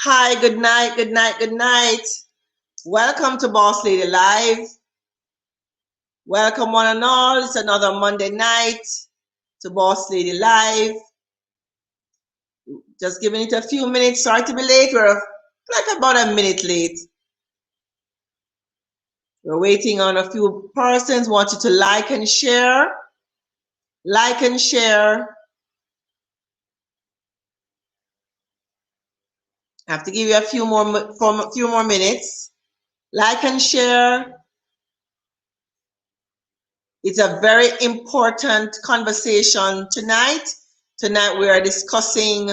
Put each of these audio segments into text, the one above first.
Hi, good night, good night, good night. Welcome to Boss Lady Live. Welcome one and all. It's another Monday night to Boss Lady Live. Just giving it a few minutes. Sorry to be late. We're like about a minute late. We're waiting on a few persons. Want you to like and share. Like and share. I have to give you a few more minutes. Like and share. It's a very important conversation tonight. Tonight we are discussing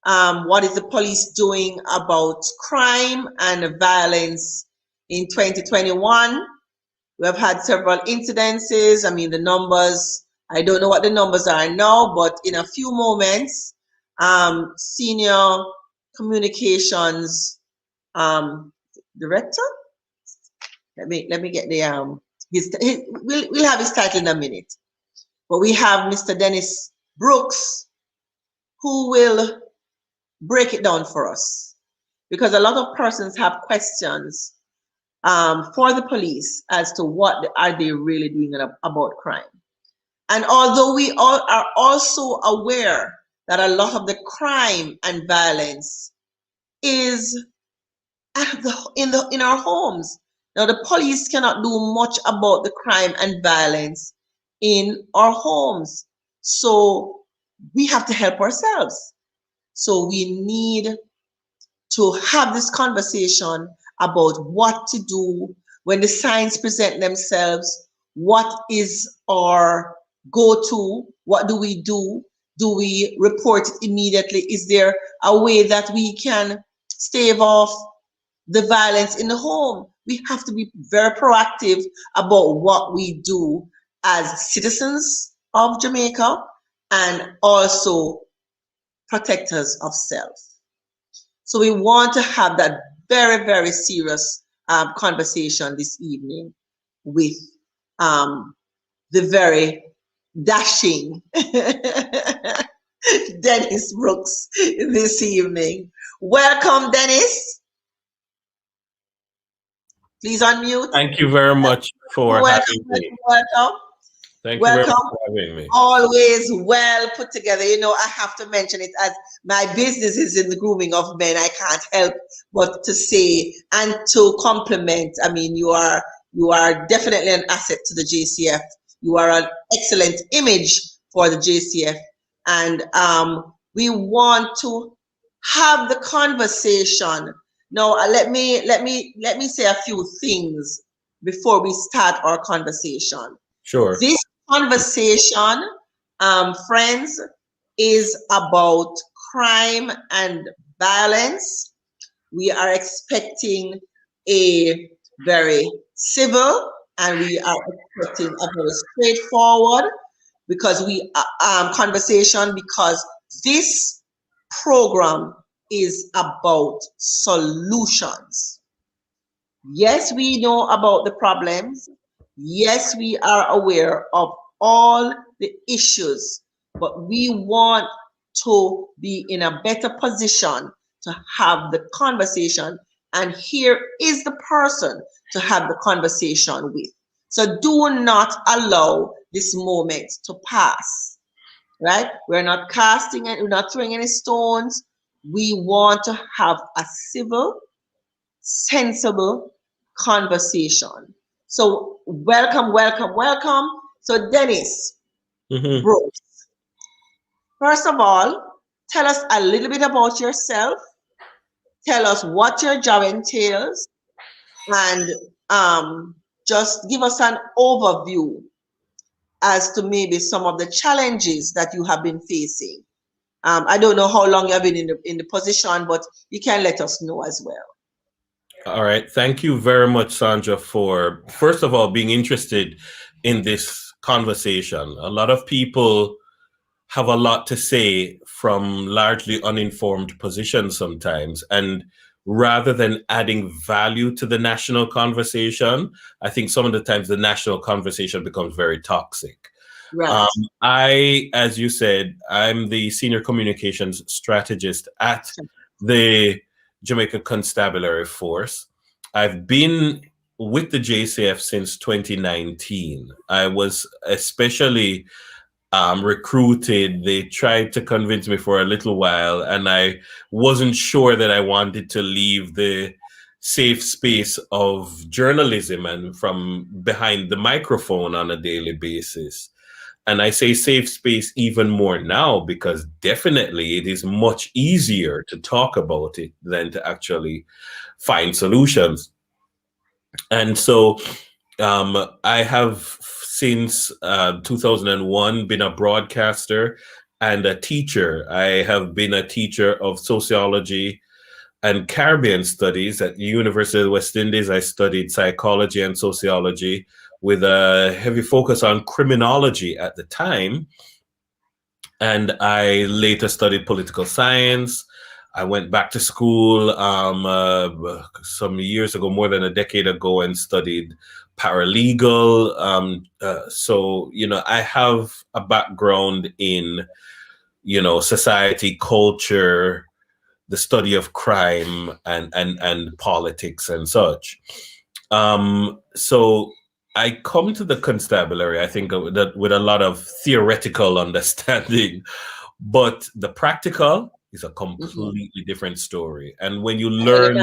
what is the police doing about crime and violence in 2021. We have had several incidences. I mean, the numbers, I don't know what the numbers are now, but in a few moments, senior communications director, let me get the we'll have his title in a minute. But we have Mr. Dennis Brooks, who will break it down for us, because a lot of persons have questions for the police as to what are they really doing about crime. And although we all are also aware that a lot of the crime and violence is in our homes. Now, the police cannot do much about the crime and violence in our homes. So we have to help ourselves. So we need to have this conversation about what to do when the signs present themselves. What is our go-to? What do we do? Do we report it immediately? Is there a way that we can stave off the violence in the home? We have to be very proactive about what we do as citizens of Jamaica and also protectors of self. So we want to have that very, very serious conversation this evening with the very dashing Dennis Brooks this evening. Welcome, Dennis. Please unmute. Thank you very much for having me. Welcome. Thank you very much for having me. Always well put together. You know, I have to mention it, as my business is in the grooming of men. I can't help but to say and to compliment. I mean, you are definitely an asset to the JCF. You are an excellent image for the JCF, and we want to have the conversation. Now, let me say a few things before we start our conversation. Sure. This conversation, friends, is about crime and violence. We are expecting a very civil, and we are expecting a very straightforward conversation, because this program is about solutions. Yes, we know about the problems. Yes, we are aware of all the issues, but we want to be in a better position to have the conversation. And here is the person to have the conversation with. So do not allow this moment to pass, right? We're not casting it, we're not throwing any stones. We want to have a civil, sensible conversation. So welcome. So Dennis Brooks, first of all, tell us a little bit about yourself. Tell us what your job entails, and just give us an overview as to maybe some of the challenges that you have been facing. I don't know how long you have been in the position, but you can let us know as well. All right. Thank you very much, Sandra, for, first of all, being interested in this conversation. A lot of people have a lot to say from largely uninformed positions sometimes. And rather than adding value to the national conversation, I think some of the times the national conversation becomes very toxic. Right. As you said, I'm the senior communications strategist at the Jamaica Constabulary Force. I've been with the JCF since 2019. I was especially recruited. They tried to convince me for a little while, and I wasn't sure that I wanted to leave the safe space of journalism and from behind the microphone on a daily basis. And I say safe space even more now because definitely it is much easier to talk about it than to actually find solutions. And so I have since 2001 been a broadcaster and a teacher. I have been a teacher of sociology and Caribbean studies at the University of the West Indies. I studied psychology and sociology with a heavy focus on criminology at the time. And I later studied political science. I went back to school some years ago, more than a decade ago, and studied paralegal. So, I have a background in, society, culture, the study of crime and politics and such. So I come to the constabulary, I think, that with a lot of theoretical understanding, but the practical is a completely different story. And when you learn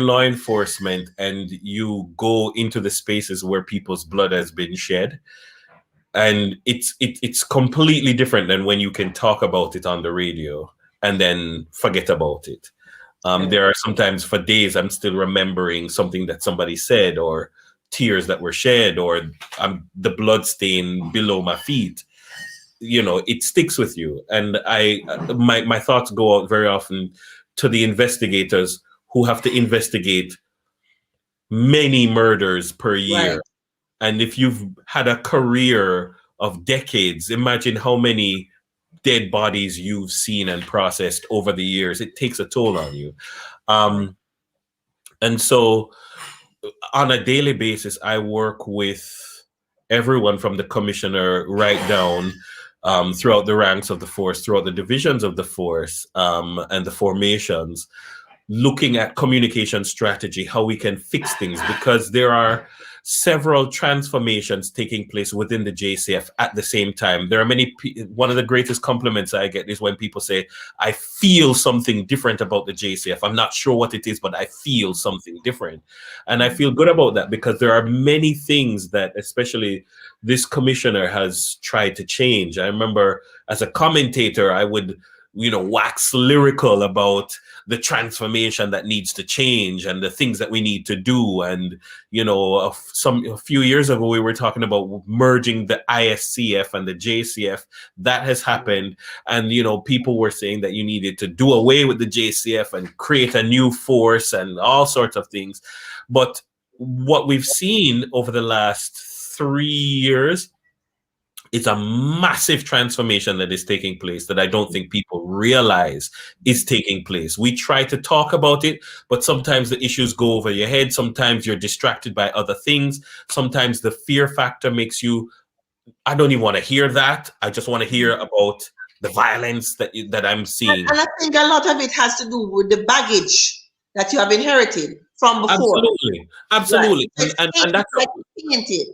law enforcement and you go into the spaces where people's blood has been shed, and it's completely different than when you can talk about it on the radio and then forget about it. There are sometimes for days I'm still remembering something that somebody said, or tears that were shed, or the blood stain below my feet. It sticks with you. And my thoughts go out very often to the investigators who have to investigate many murders per year. Right. And if you've had a career of decades, imagine how many dead bodies you've seen and processed over the years. It takes a toll on you. And so on a daily basis, I work with everyone from the commissioner right down throughout the ranks of the force, throughout the divisions of the force, and the formations, looking at communication strategy, how we can fix things, because there are several transformations taking place within the JCF at the same time. There are one of the greatest compliments I get is when people say, I feel something different about the JCF. I'm not sure what it is, but I feel something different. And I feel good about that because there are many things that especially this commissioner has tried to change. I remember as a commentator, I would wax lyrical about the transformation that needs to change and the things that we need to do. And, a few years ago, we were talking about merging the ISCF and the JCF. That has happened. And, people were saying that you needed to do away with the JCF and create a new force and all sorts of things. But what we've seen over the last 3 years, it's a massive transformation that is taking place that I don't think people realize is taking place. We try to talk about it, but sometimes the issues go over your head. Sometimes you're distracted by other things. Sometimes the fear factor makes you, I don't even want to hear that. I just want to hear about the violence that I'm seeing. And I think a lot of it has to do with the baggage that you have inherited from before. Absolutely. Right. And that's tainted.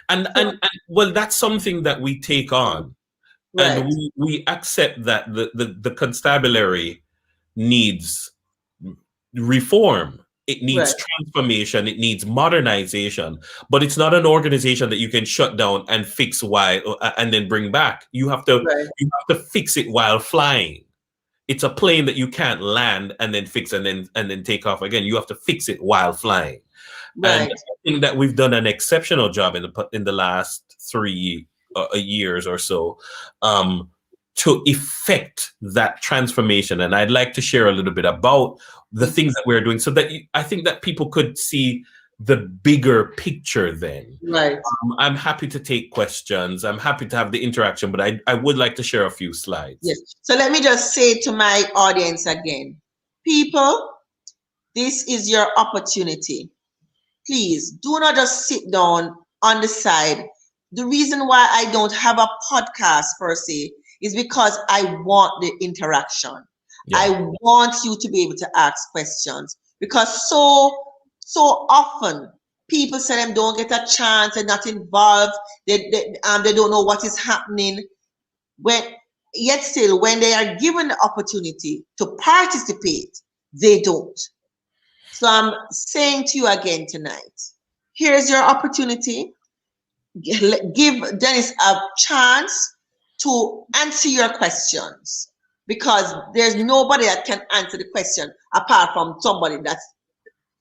And well, that's something that we take on, right. And we accept that the constabulary needs reform. It needs transformation. It needs modernization. But it's not an organization that you can shut down and fix and then bring back. You have to fix it while flying. It's a plane that you can't land and then fix and then take off again. You have to fix it while flying. Right. And I think that we've done an exceptional job in the last 3 years or so to effect that transformation. And I'd like to share a little bit about the things that we're doing so that I think that people could see the bigger picture then. Right. I'm happy to take questions. I'm happy to have the interaction, but I would like to share a few slides. Yes. So let me just say to my audience again, people, this is your opportunity. Please do not just sit down on the side. The reason why I don't have a podcast per se is because I want the interaction. Yeah. I want you to be able to ask questions, because so often people say them don't get a chance, they're not involved, they don't know what is happening. Yet still, when they are given the opportunity to participate, they don't. So I'm saying to you again tonight, here's your opportunity. Give Dennis a chance to answer your questions, because there's nobody that can answer the question apart from somebody that's,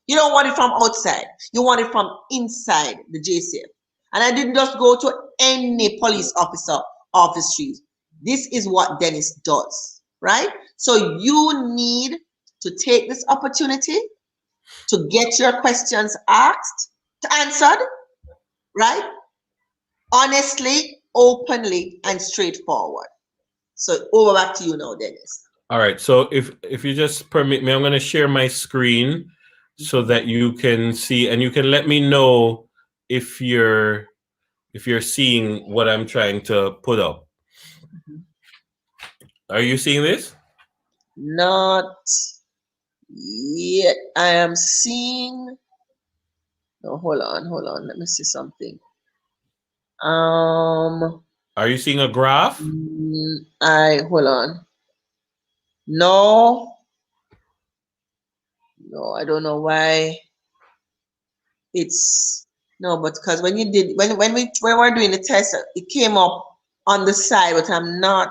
you don't want it from outside, you want it from inside the JCF. And I didn't just go to any police officer off the street. This is what Dennis does, right? So you need to take this opportunity to get your questions asked, answered, right? Honestly, openly, and straightforward. So over back to you now, Dennis. All right. So if you just permit me, I'm going to share my screen so that you can see, and you can let me know if you're seeing what I'm trying to put up. Are you seeing this? Not yet. I am seeing. No, hold on. Let me see something. Are you seeing a graph? Hold on. No, I don't know why. It's no, but because when you did when we were doing the test, it came up on the side, but I'm not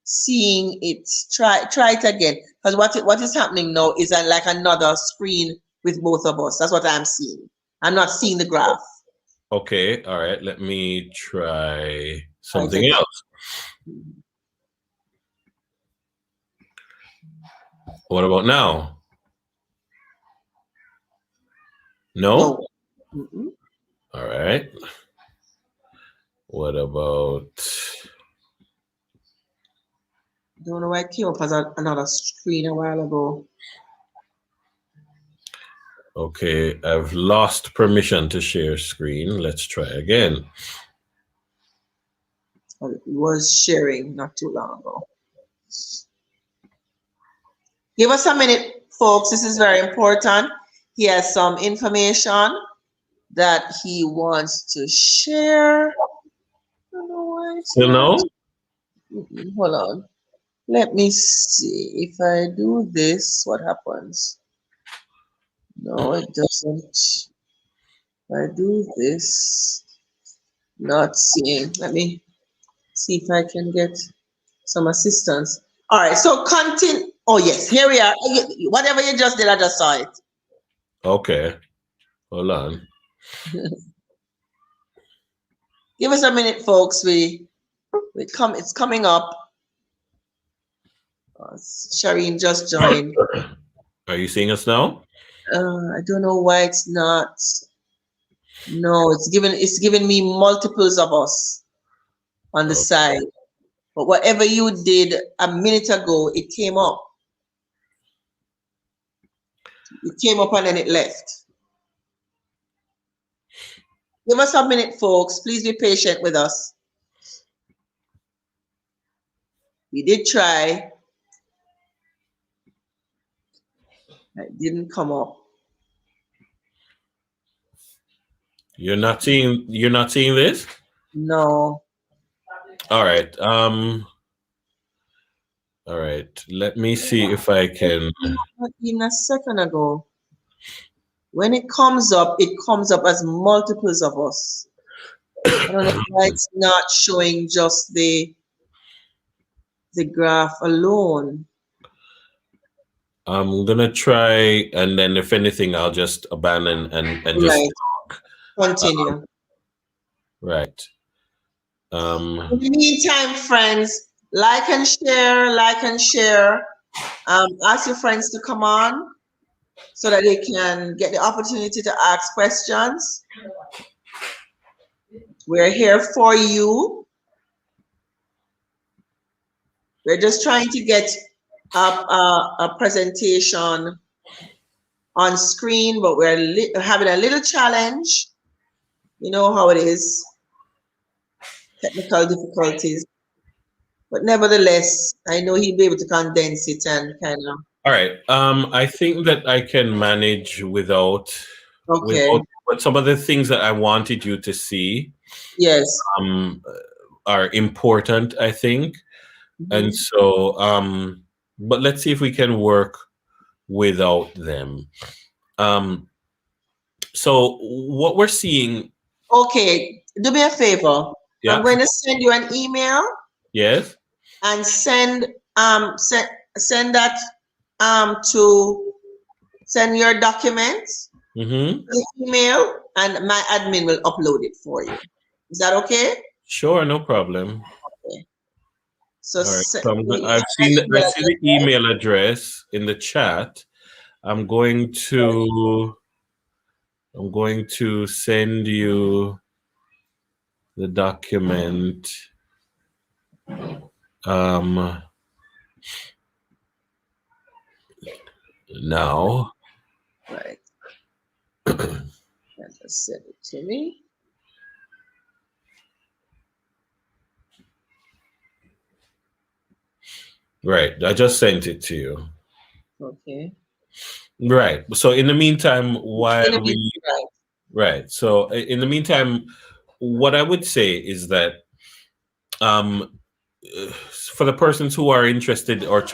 seeing it. Try it again, because what is happening now is like another screen with both of us. That's what I'm seeing. I'm not seeing the graph. Okay. All right. Let me try something else. What about now? No? No. All right. What about? Don't know why it came up as another screen a while ago. Okay, I've lost permission to share screen. Let's try again. It was sharing not too long ago. Give us a minute, folks. This is very important. He has some information that he wants to share. I don't know why it's Still no? Hold on. Let me see. If I do this, what happens? No, it doesn't. If I do this, not seeing. Let me see if I can get some assistance. All right, so continue. Oh, yes, here we are. Whatever you just did, I just saw it. Okay. Hold on. Give us a minute, folks. It's coming up. Shireen just joined. Are you seeing us now? I don't know why it's not. No, it's giving me multiples of us on the side. But whatever you did a minute ago, it came up. It came up and then it left. Give us a minute, folks. Please be patient with us. We did try. It didn't come up. You're not seeing this? No. All right. All right. Let me see if I can. Even a second ago. When it comes up as multiples of us. I don't know why it's not showing just the graph alone. I'm gonna try, and then if anything, I'll just abandon and just talk. Continue. Right. In the meantime, friends, like and share. Ask your friends to come on so that they can get the opportunity to ask questions. We're here for you. We're just trying to get a presentation on screen, but we're having a little challenge. You know how it is. Technical difficulties. But nevertheless, I know he'll be able to condense it and kind of. All right. I think that I can manage without, Okay. but some of the things that I wanted you to see Yes. um are important, I think. And Hmm. so but let's see if we can work without them. Um so what we're seeing, Okay. Do me a favor. I'm yeah, going to send you an email yes. and send that to send your documents Mm-hmm. to the email, and my admin will upload it for you. Is that okay? Sure, no problem. Okay. So All right. So you I've have my seen that I email see address, the right? email address in the chat. I'm going to I'm going to send you the document um now. Right. And just send it to me. Right. I just sent it to you. Okay. Right. So in the meantime, In the while meantime, we right. right. So in the meantime, what I would say is that um for the persons who are interested or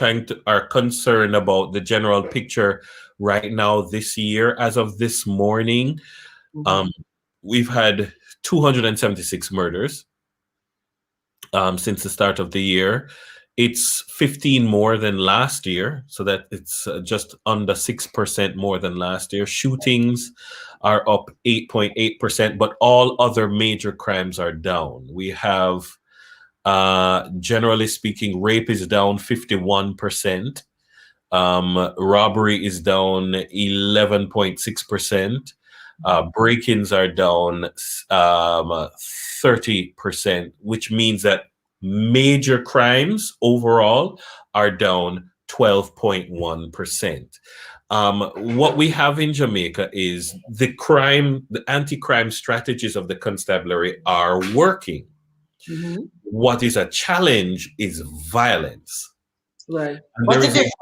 are concerned about the general picture right now this year, as of this morning, um Mm-hmm. we've had 276 murders since the start of the year. It's 15 more than last year, so that it's just under 6% more than last year. Shootings are up 8.8%, but all other major crimes are down. We have, generally speaking, rape is down 51%. Robbery is down 11.6%. Break-ins are down 30%, which means that major crimes overall are down 12.1%. What we have in Jamaica is the anti-crime strategies of the constabulary are working. Mm-hmm. What is a challenge is violence. Right. And there What's the is a difference?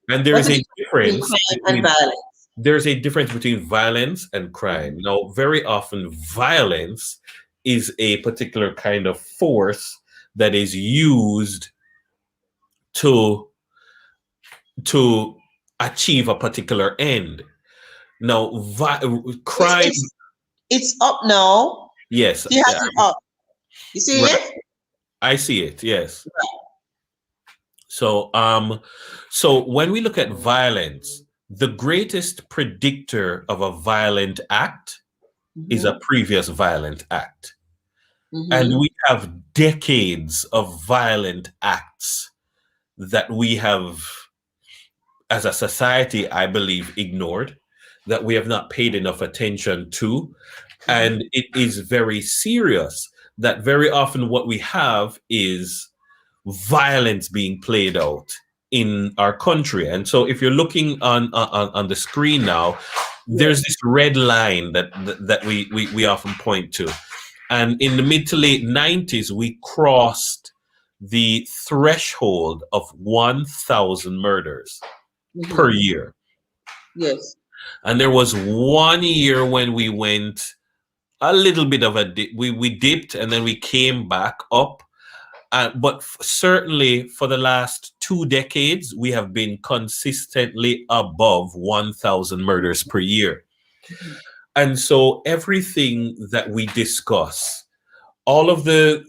and there What's is the a difference between difference crime and between violence? there's a difference between violence and crime. Mm-hmm. Now, very often violence is a particular kind of force that is used to to achieve a particular end. Now, It's crime, it's it's up now. yes, She has it up. You see right. it? I see it. Yes. So, so when we look at violence, the greatest predictor of a violent act is a Mm-hmm. previous violent act. And Mm-hmm. we have decades of violent acts that we have, as a society, I believe, ignored, that we have not paid enough attention to. Mm-hmm. And it is very serious that very often what we have is violence being played out in our country. And so if you're looking on the screen now, there's Yes. this red line that we often point to. And in the mid to late 90s, we crossed the threshold of 1,000 murders per Mm-hmm. year. Yes. And there was one year when we went a little bit of a dip. We dipped and then we came back up. But certainly for the last 2 decades, we have been consistently above 1,000 murders per year. Mm-hmm. And so everything that we discuss, all of the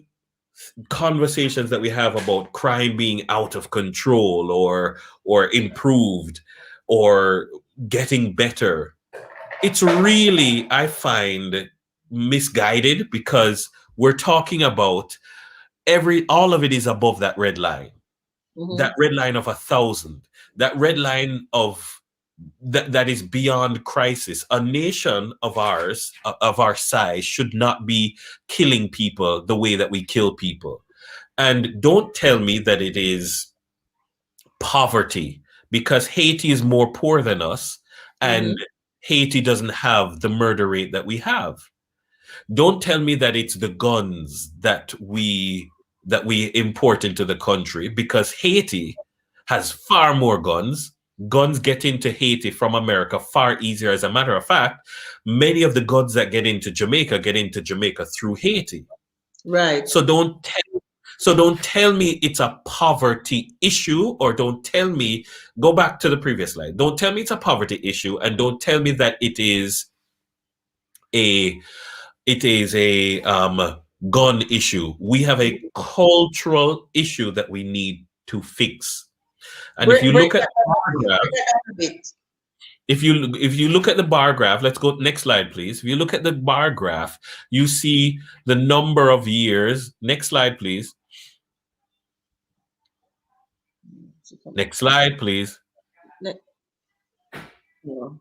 conversations that we have about crime being out of control or improved or getting better, it's really, I find, misguided, because we're talking about all of it is above that Mm-hmm. red line of 1,000, that red line of that is beyond crisis. A nation of ours, of our size, should not be killing people the way that we kill people. And don't tell me that it is poverty, because Haiti is more poor than us, and Mm-hmm. Haiti doesn't have the murder rate that we have. Don't tell me that it's the guns that we that we import into the country, because Haiti has far more guns. Guns get into Haiti from America far easier. As a matter of fact, many of the guns that get into Jamaica through Haiti. Right. So don't tell me it's a poverty issue, or don't tell me, go back to the previous slide. Don't tell me it's a poverty issue, and don't tell me that a it is a gun issue. We have a cultural issue that we need to fix. And if you Break look at that the bar down, graph, break that down a bit. if you look at the bar graph, let's go next slide, please. If you look at the bar graph, you see the number of years. Next slide, please. Next slide, please. No,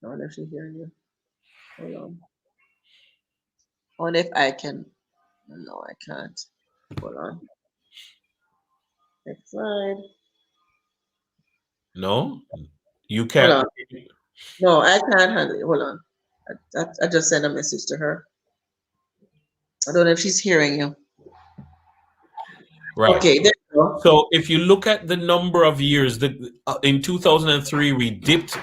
no, let me hear you. Hold on. I wonder if I can. No, I can't. Hold on. Next slide. No, you Hold can't. on. No, I can't handle it. Hold on. I just sent a message to her. I don't know if she's hearing you. Right. Okay, there you go. So if you look at the number of years, in 2003 we dipped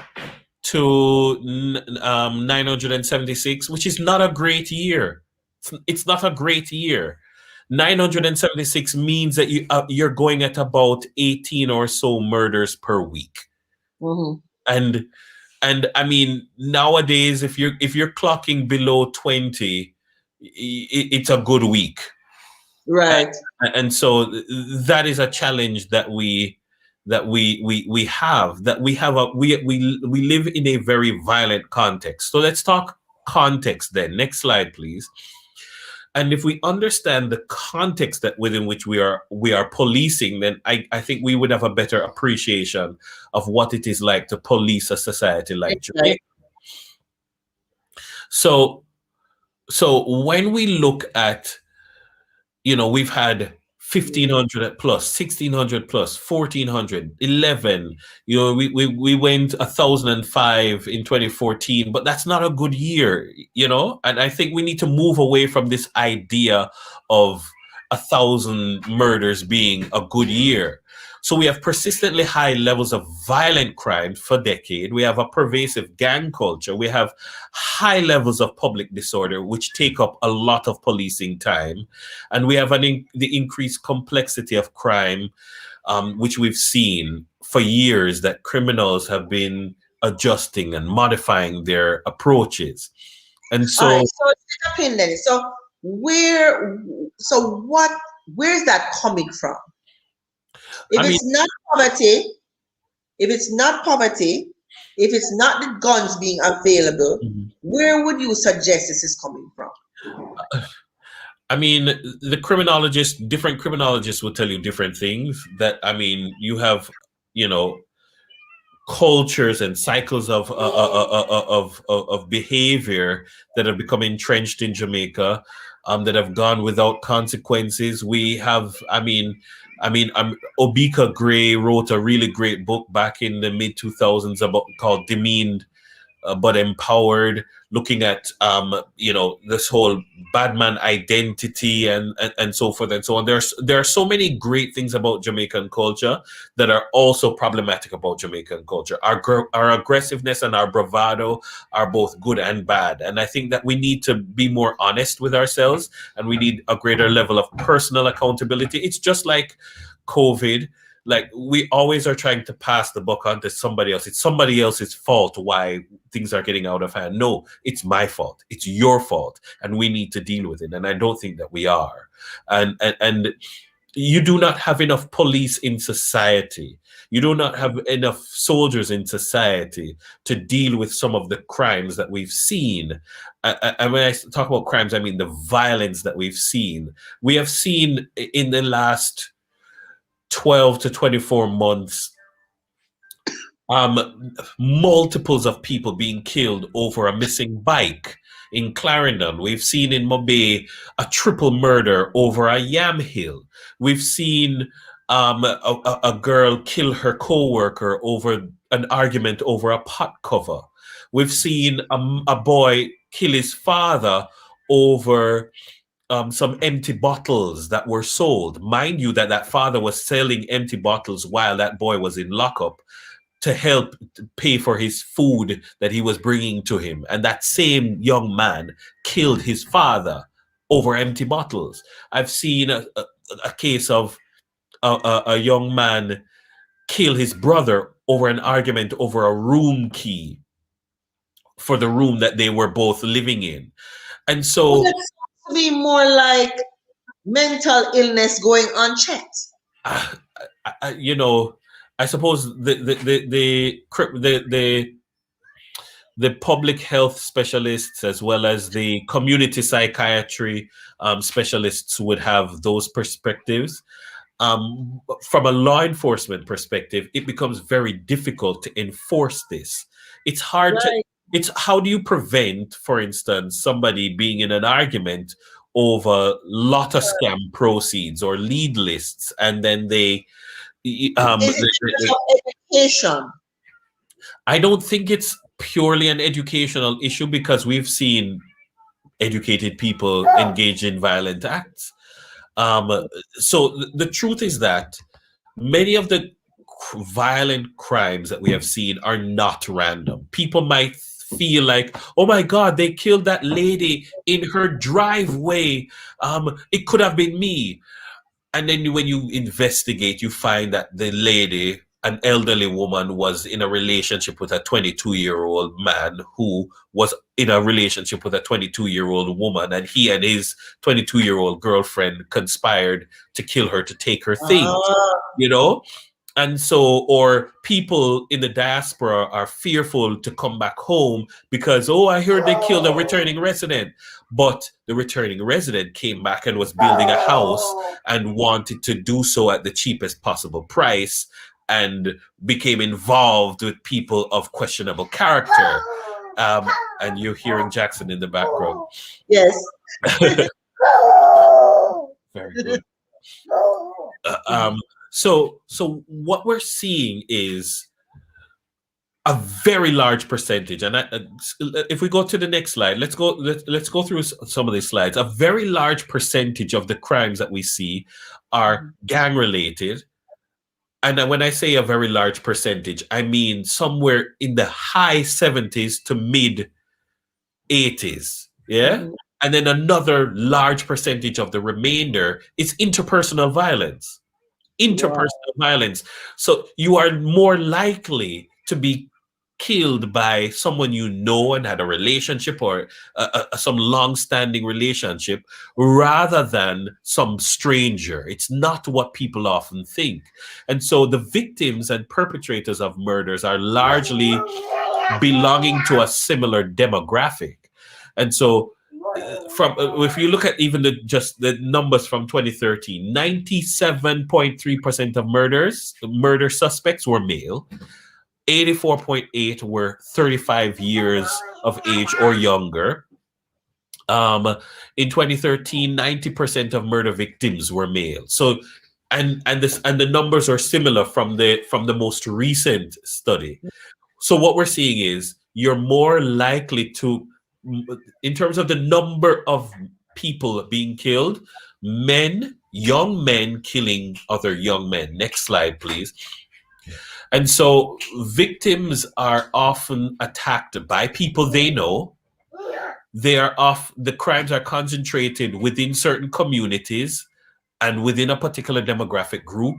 to 976, which is not a great year. It's not a great year. 976 means that you're going at about 18 or so murders per week. Mm-hmm. And I mean, nowadays, if you're clocking below 20, it's a good week. Right. And so that is a challenge that we have, we live in a very violent context. So let's talk context then. Next slide, please. And if we understand the context that within which we are policing, then I think we would have a better appreciation of what it is like to police a society like Jamaica. So when we look at, we've had 1,500 plus, 1,600 plus, 1,400, 11. We went 1,005 in 2014, but that's not a good year, And I think we need to move away from this idea of 1,000 murders being a good year. So we have persistently high levels of violent crime for decades. We have a pervasive gang culture. We have high levels of public disorder, which take up a lot of policing time. And we have the increased complexity of crime, which we've seen for years, that criminals have been adjusting and modifying their approaches. And so, all right, so step in then. So where's that coming from? If it's not poverty, if it's not the guns being available, where would you suggest this is coming from? I mean, different criminologists will tell you different things. That, I mean, you have, cultures and cycles of behavior that have become entrenched in Jamaica, that have gone without consequences. We have, Obika Gray wrote a really great book back in the mid 2000s called Demeaned but Empowered, looking at this whole badman identity and so forth and so on. There are so many great things about Jamaican culture that are also problematic about Jamaican culture. Our aggressiveness and our bravado are both good and bad, and I think that we need to be more honest with ourselves, and we need a greater level of personal accountability. It's just like COVID. Like, we always are trying to pass the buck on to somebody else. It's somebody else's fault why things are getting out of hand. No, it's my fault. It's your fault. And we need to deal with it. And I don't think that we are. And you do not have enough police in society. You do not have enough soldiers in society to deal with some of the crimes that we've seen. And when I talk about crimes, I mean the violence that we've seen. We have seen in the last 12 to 24 months, multiples of people being killed over a missing bike in Clarendon. We've seen in Mobay a triple murder over a yam hill. We've seen a girl kill her co-worker over an argument over a pot cover. We've seen a boy kill his father over some empty bottles that were sold. Mind you, that father was selling empty bottles while that boy was in lockup to help pay for his food that he was bringing to him. And that same young man killed his father over empty bottles. I've seen a case of a young man kill his brother over an argument over a room key for the room that they were both living in. And But so, it seems to be more like mental illness going unchecked. you know, I suppose the public health specialists as well as the community psychiatry specialists would have those perspectives. From a law enforcement perspective, it becomes very difficult to enforce this. It's hard to, Right. it's how do you prevent, for instance, somebody being in an argument over lotto scam proceeds or lead lists, and then Is it because of education? I don't think it's purely an educational issue because we've seen educated people engage in violent acts. So the truth is that many of the violent crimes that we have seen are not random. People might feel like, oh my God, they killed that lady in her driveway. It could have been me. And then when you investigate, you find that the lady, an elderly woman, was in a relationship with a 22-year-old man who was in a relationship with a 22-year-old woman, and he and his 22-year-old girlfriend conspired to kill her to take her things, Ah, you know? And so, or people in the diaspora are fearful to come back home because, oh, I heard they killed a returning resident. But the returning resident came back and was building a house and wanted to do so at the cheapest possible price and became involved with people of questionable character. And you're hearing Jackson in the background. yes. Very good. So what we're seeing is a very large percentage, and if we go to the next slide, let's go through some of these slides. A very large percentage of the crimes that we see are gang related, and when I say a very large percentage, I mean somewhere in the high 70s to mid 80s. Yeah. Mhm. And then another large percentage of the remainder is interpersonal violence. Wow. Interpersonal violence. So you are more likely to be killed by someone you know and had a relationship or some long-standing relationship rather than some stranger. It's not what people often think. And so the victims and perpetrators of murders are largely belonging to a similar demographic. And so from if you look at even just the numbers from 2013, 97.3% of murder suspects were male, 84.8 were 35 years of age or younger. In 2013, 90% of murder victims were male. So and the numbers are similar from the most recent study. So what we're seeing is you're more likely to, in terms of the number of people being killed, young men killing other young men. Next slide, please. And so victims are often attacked by people they know. The crimes are concentrated within certain communities and within a particular demographic group.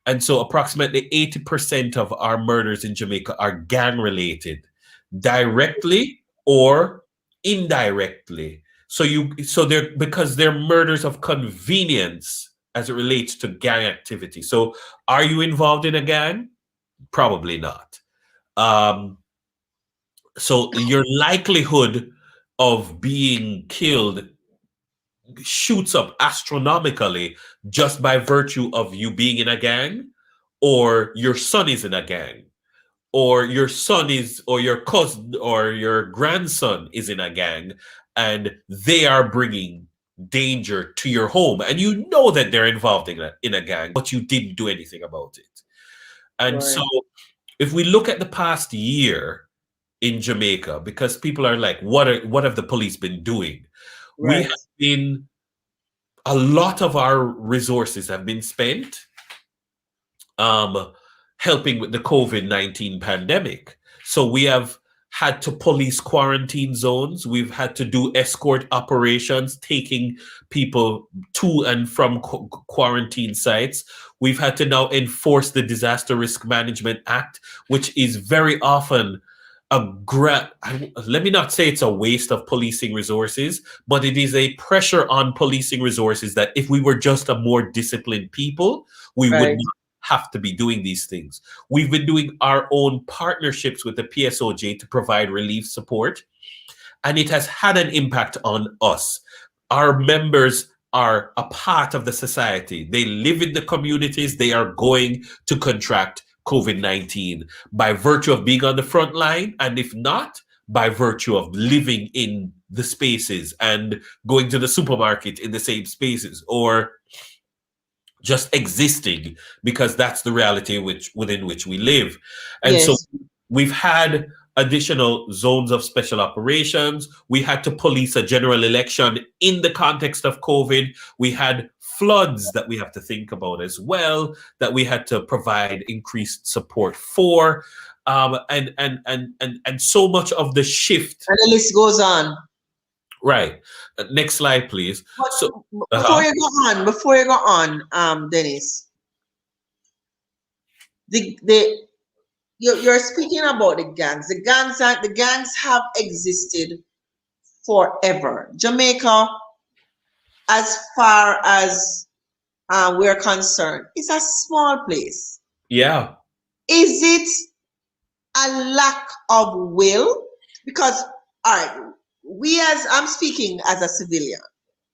And so approximately 80% of our murders in Jamaica are gang related, directly or indirectly. So they're because they're murders of convenience as it relates to gang activity. So are you involved in a gang? Probably not. Um, so your likelihood of being killed shoots up astronomically just by virtue of you being in a gang, or your son is in a gang, or your son is, or your cousin or your grandson is in a gang, and they are bringing danger to your home, and you know that they're involved in a gang, but you didn't do anything about it. And so, Right. if we look at the past year in Jamaica, because people are like, what have the police been doing? We have Right. been a lot of our resources have been spent um, helping with the COVID-19 pandemic. So we have had to police quarantine zones. We've had to do escort operations, taking people to and from quarantine sites. We've had to now enforce the Disaster Risk Management Act, which is very often let me not say it's a waste of policing resources, but it is a pressure on policing resources that if we were just a more disciplined people, we would Right. not have to be doing these things. We've been doing our own partnerships with the PSOJ to provide relief support, and it has had an impact on us. Our members are a part of the society. They live in the communities. They are going to contract COVID-19 by virtue of being on the front line, and if not, by virtue of living in the spaces and going to the supermarket in the same spaces, or just existing, because that's the reality within which we live. And so Yes. we've had additional zones of special operations. We had to police a general election in the context of COVID. We had floods that we have to think about as well, that we had to provide increased support for. And so much of the shift. And the list goes on. Right. Next slide, please. But So, before you go on, Dennis, you're speaking about the gangs. The gangs have existed forever. Jamaica, as far as we're concerned, is a small place. yeah. Is it a lack of will? Because, all right, I'm speaking as a civilian.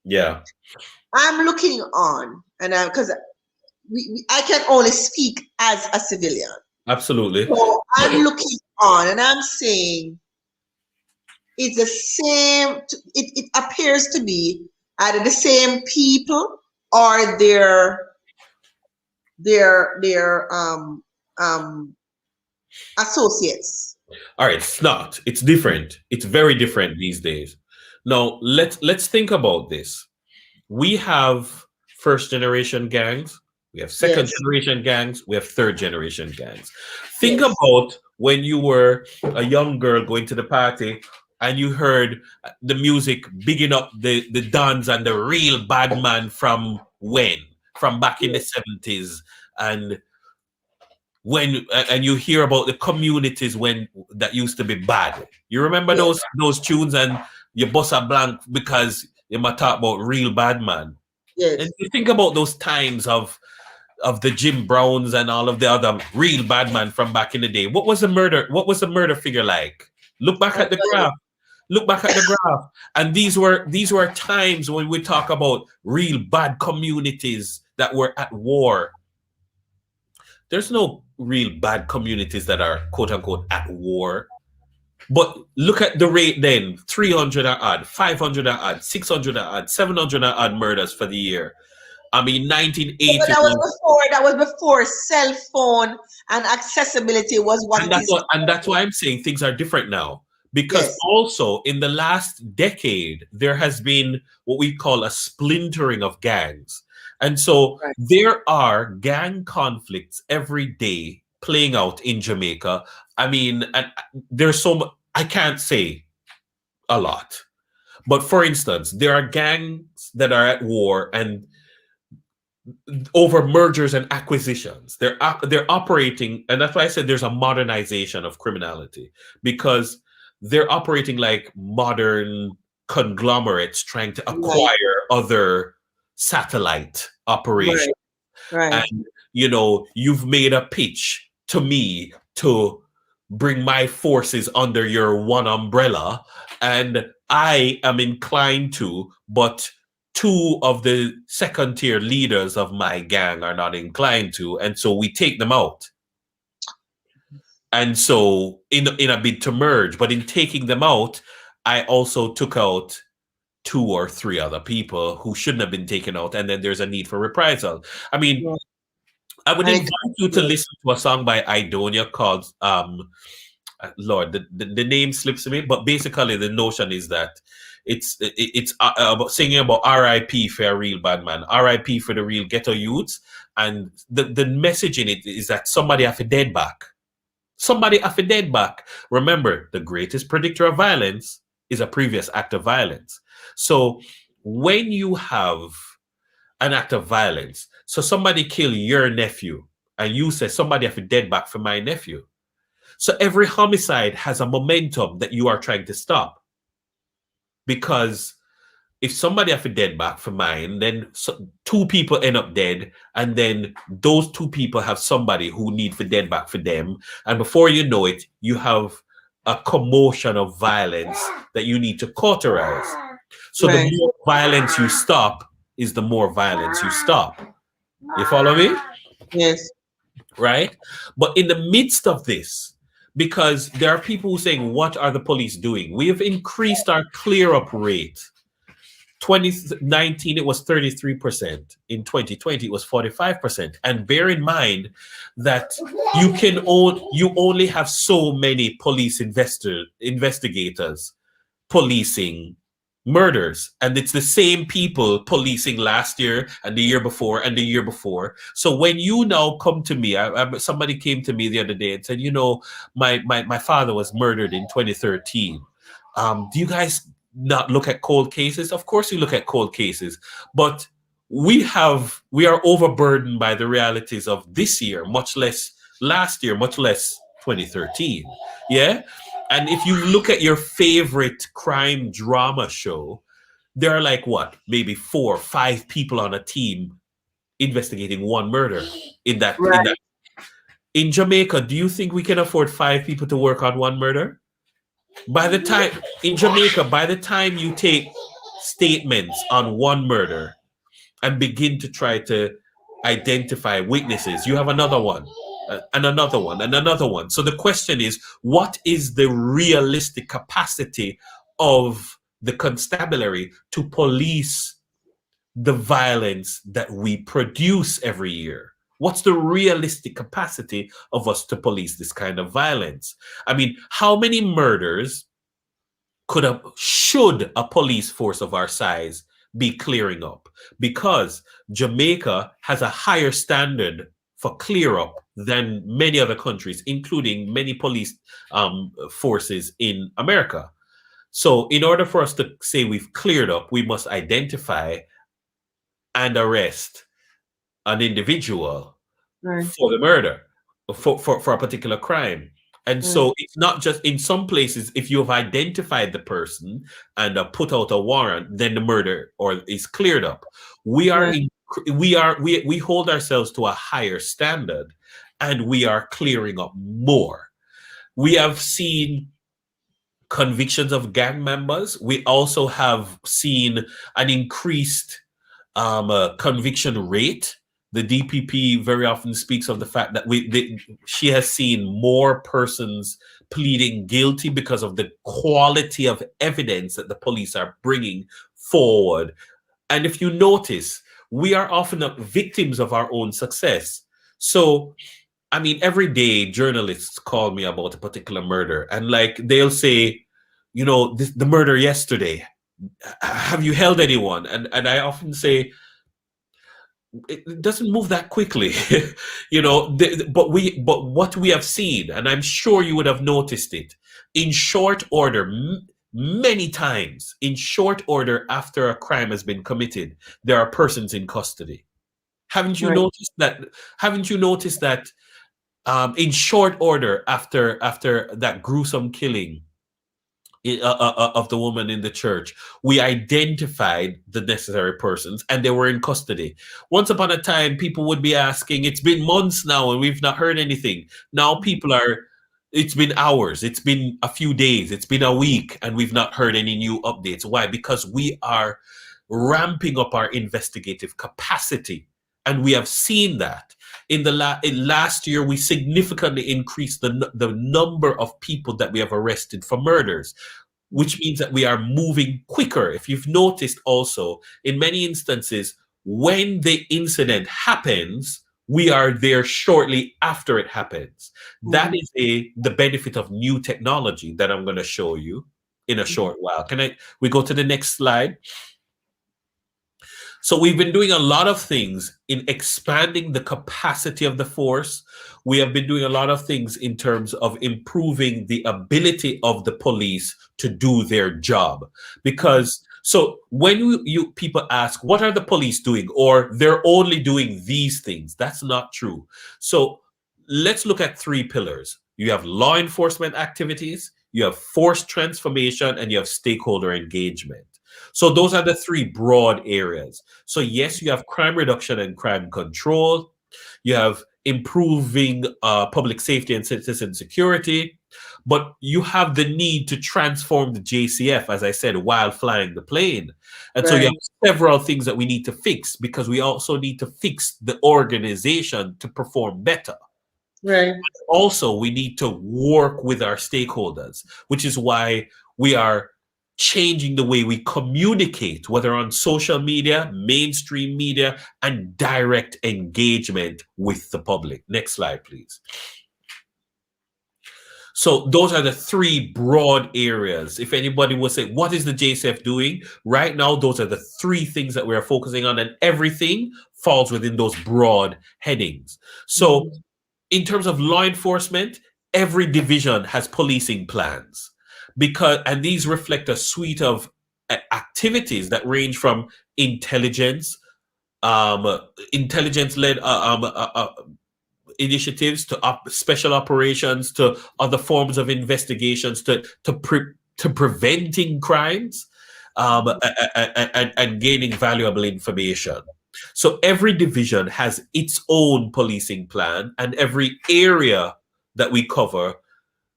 Yeah. I'm looking on, and because I can only speak as a civilian. Absolutely. So I'm looking on, and I'm saying it's the same. It appears to be either the same people or their associates. All right, it's not. It's different. It's very different these days. Now, let's think about this. We have first generation gangs, we have second Yes, generation gangs, we have third generation gangs. Think yes, about when you were a young girl going to the party and you heard the music bigging up the dons and the real bad man from back in the 70s, and you hear about the communities when that used to be bad. You remember yes, those tunes, and you bust a blank because you might talk about real bad man. And yes. you think about those times of the Jim Browns and all of the other real bad man from back in the day. What was the murder? What was the murder figure like? Look back I at the tell you, graph. Look back at the graph. And these were times when we talk about real bad communities that were at war. There's no real bad communities that are quote unquote at war. But look at the rate then: 300 and odd, 500 and odd, 600 and odd, 700 and odd murders for the year. I mean, but 1980 that was was, before cell phone and accessibility was what and it is that's today. why I'm saying things are different now. Because Yes, also in the last decade, there has been what we call a splintering of gangs. And so right. there are gang conflicts every day playing out in Jamaica. I mean, and there's so much, I can't say a lot. But for instance, there are gangs that are at war and over mergers and acquisitions. They're operating, and that's why I said there's a modernization of criminality, because they're operating like modern conglomerates trying to Right, acquire other satellite operations. right, right. And you've made a pitch to me to bring my forces under your one umbrella, and I am inclined to, but two of the second tier leaders of my gang are not inclined to, and so we take them out. And so in a bid to merge, but in taking them out, I also took out two or three other people who shouldn't have been taken out, and then there's a need for reprisal. I mean, Yeah. I would And invite you to listen to a song by Idonia called Lord, the name slips me, but basically the notion is that it's about singing about R.I.P. for a real bad man, R.I.P. for the real ghetto youths, and the message in it is that somebody have a dead back. Somebody have a dead back. Remember, the greatest predictor of violence is a previous act of violence. So when you have an act of violence, so somebody kill your nephew, and you say somebody have a dead back for my nephew. So every homicide has a momentum that you are trying to stop. Because if somebody have a dead back for mine, then two people end up dead, and then those two people have somebody who need for dead back for them, and before you know it, you have a commotion of violence that you need to cauterize. So the Right. more violence you stop is the more violence you stop. You follow me? Yes. Right? But in the midst of this, because there are people saying, what are the police doing? We have increased our clear up rate. 2019 it was 33%. In 2020 it was 45%. And bear in mind that you only have so many police investigators policing murders, and it's the same people policing last year and the year before and the year before. So when you now come to me, somebody came to me the other day and said, my father was murdered in 2013. Do you guys not look at cold cases? Of course you look at cold cases, but we are overburdened by the realities of this year, much less last year, much less 2013. Yeah. And if you look at your favorite crime drama show, there are like what, maybe 4 or 5 people on a team investigating one murder in that in Right. that in Jamaica. Do you think we can afford 5 people to work on one murder? By the time in Jamaica, by the time you take statements on one murder and begin to try to identify witnesses, you have another one, and another one, and another one. So the question is, what is the realistic capacity of the constabulary to police the violence that we produce every year? What's the realistic capacity of us to police this kind of violence? I mean, how many murders should a police force of our size be clearing up? Because Jamaica has a higher standard for clear up than many other countries, including many police forces in America. So in order for us to say we've cleared up, we must identify and arrest an individual Right. for the murder, for a particular crime. And Right. so it's not just in some places, if you have identified the person and put out a warrant, then the murder or is cleared up. We are Right. in, we hold ourselves to a higher standard, and we are clearing up more. We have seen convictions of gang members. We also have seen an increased conviction rate. The DPP very often speaks of the fact that she has seen more persons pleading guilty because of the quality of evidence that the police are bringing forward. And if you notice, we are often victims of our own success. So, I mean, every day journalists call me about a particular murder, and like they'll say, the murder yesterday, have you held anyone? And I often say, it doesn't move that quickly. But what we have seen, and I'm sure you would have noticed it, in short order, many times in short order after a crime has been committed, there are persons in custody. Haven't you Right. noticed that? Haven't you noticed that in short order after that gruesome killing of the woman in the church, we identified the necessary persons and they were in custody? Once upon a time, people would be asking, it's been months now and we've not heard anything. Now it's been hours, it's been a few days, it's been a week, and we've not heard any new updates. Why? Because we are ramping up our investigative capacity. And we have seen that in last year, we significantly increased the number of people that we have arrested for murders, which means that we are moving quicker. If you've noticed also, in many instances, when the incident happens, we are there shortly after it happens. That Mhm. is the benefit of new technology that I'm going to show you. in a short while. We go to the next slide? So we've been doing a lot of things in expanding the capacity of the force. We have been doing a lot of things in terms of improving the ability of the police to do their job. Because so when you people ask, what are the police doing? Or they're only doing these things. That's not true. So let's look at three pillars. You have law enforcement activities, you have force transformation, and you have stakeholder engagement. So those are the three broad areas. So yes, you have crime reduction and crime control. You have improving public safety and citizen security. But you have the need to transform the JCF, as I said, while flying the plane. And so you Right. have several things that we need to fix because we also need to fix the organization to perform better. Right. Also, we need to work with our stakeholders, which is why we are changing the way we communicate, whether on social media, mainstream media, and direct engagement with the public. Next slide, please. So those are the three broad areas. If anybody would say, what is the JCF doing? Right now, those are the three things that we are focusing on, and everything falls within those broad headings. So in terms of law enforcement, every division has policing plans and these reflect a suite of activities that range from intelligence, intelligence-led initiatives to special operations to other forms of investigations to preventing crimes and gaining valuable information. So every division has its own policing plan, and every area that we cover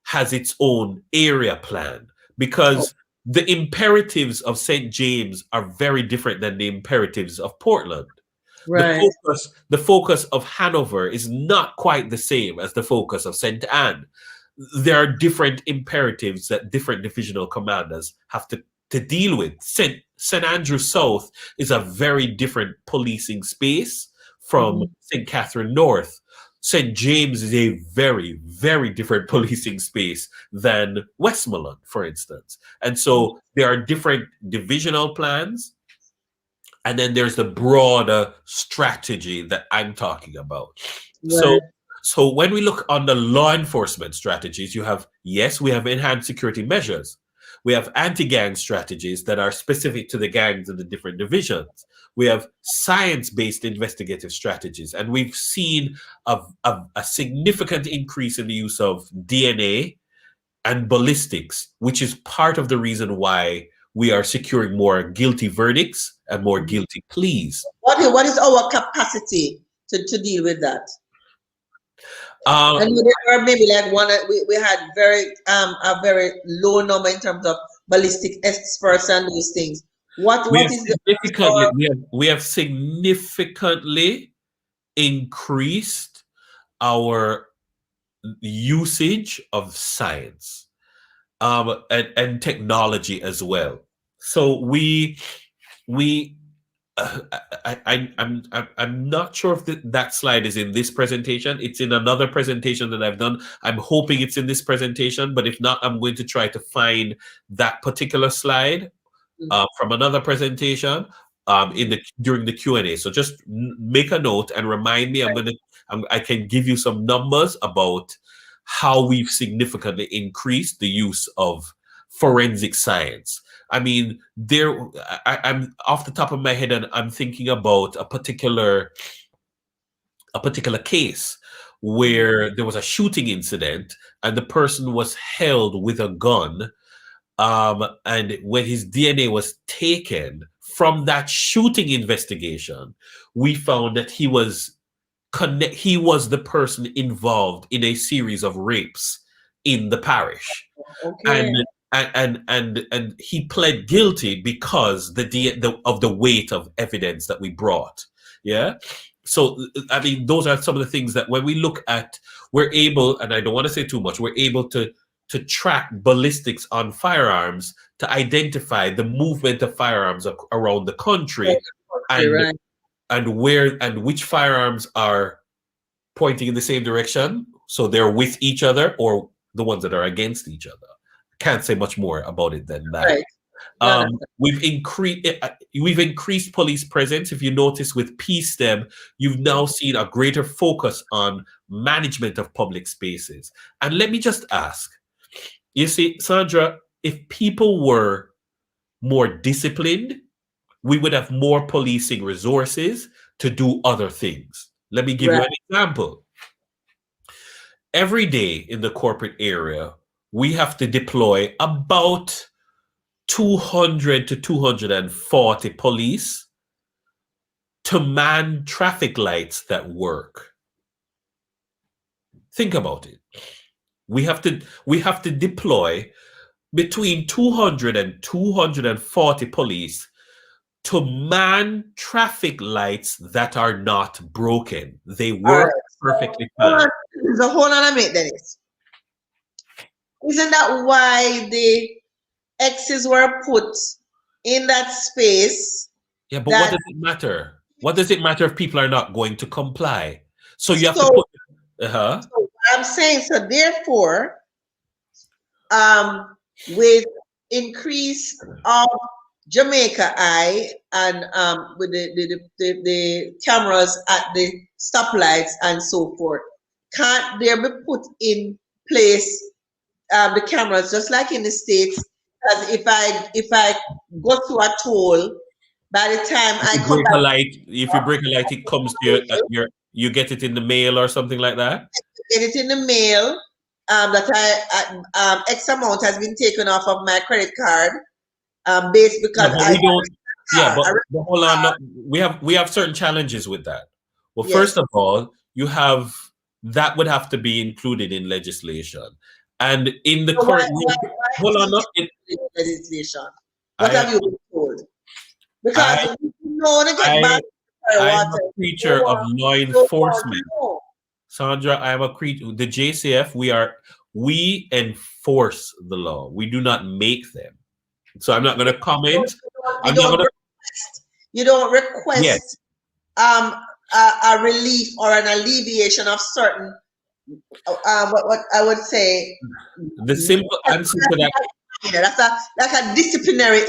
has its own area plan because the imperatives of St. James are very different than the imperatives of Portland. Right. The focus of Hanover is not quite the same as the focus of St. Anne. There are different imperatives that different divisional commanders have to deal with. St. Andrew South is a very different policing space from St. Catherine North. St. James is a very, very different policing space than Westmoreland, for instance. And so there are different divisional plans. And then there's the broader strategy that I'm talking about. Right. So when we look on the law enforcement strategies, we have enhanced security measures. We have anti-gang strategies that are specific to the gangs in the different divisions. We have science-based investigative strategies. And we've seen a significant increase in the use of DNA and ballistics, which is part of the reason why we are securing more guilty verdicts and more guilty pleas. What is our capacity to deal with that? And there were maybe like we had a very low number in terms of ballistic experts and those things. We have significantly increased our usage of science and technology as well. So I'm not sure if that slide is in this presentation. It's in another presentation that I've done. I'm hoping it's in this presentation, but if not, I'm going to try to find that particular slide from another presentation during the Q&A. So just make a note and remind me. I can give you some numbers about how we've significantly increased the use of forensic science. I mean, I'm off the top of my head, and I'm thinking about a particular case where there was a shooting incident, and the person was held with a gun. And when his DNA was taken from that shooting investigation, we found that he was the person involved in a series of rapes in the parish. Okay. And he pled guilty because of the weight of evidence that we brought. Yeah. So I mean, those are some of the things that when we look at, we're able, and I don't want to say too much, we're able to track ballistics on firearms to identify the movement of firearms around the country, and which firearms are pointing in the same direction, so they're with each other, or the ones that are against each other. Can't say much more about it than that. Right. No. We've increased police presence. If you notice with PSTEM, you've now seen a greater focus on management of public spaces. And let me just ask, you see, Sandra, if people were more disciplined, we would have more policing resources to do other things. Let me give you Right. an example. Every day in the corporate area, we have to deploy about 200 to 240 police to man traffic lights that work. Think about it. We have to deploy between 200 and 240 police to man traffic lights that are not broken. They All work right. perfectly Hold fine. on. So hold on a minute, Dennis. Isn't that why the X's were put in that space? Yeah, but what That does it matter? What does it matter if people are not going to comply? So you have to so, put so what I'm saying, so therefore, with increase of Jamaica Eye and with the cameras at the stoplights and so forth, can't there be put in place the cameras just like in the States? As if I go to a toll, by the time if I you come break a back, light, it comes to you get it in the mail or something like that. get it in the mail that X amount has been taken off of my credit card based Yeah, because but I we don't. Yeah, car. but hold on. No, we have certain challenges with that. Well, first Yes. of all, you have that would have to be included in legislation, and in the So current why hold on. isn't No, it in legislation? What I have you been told? I Because you know to get I back to I'm water, a no creature of one, law no one enforcement. know. Sandra, I am a creature. The JCF, we enforce the law. We do not make them. So I'm not going to You comment. don't, you I'm not don't going to. request, you don't Yes, request um a relief or an alleviation of certain what I would say the simple answer to that. that's a like a disciplinary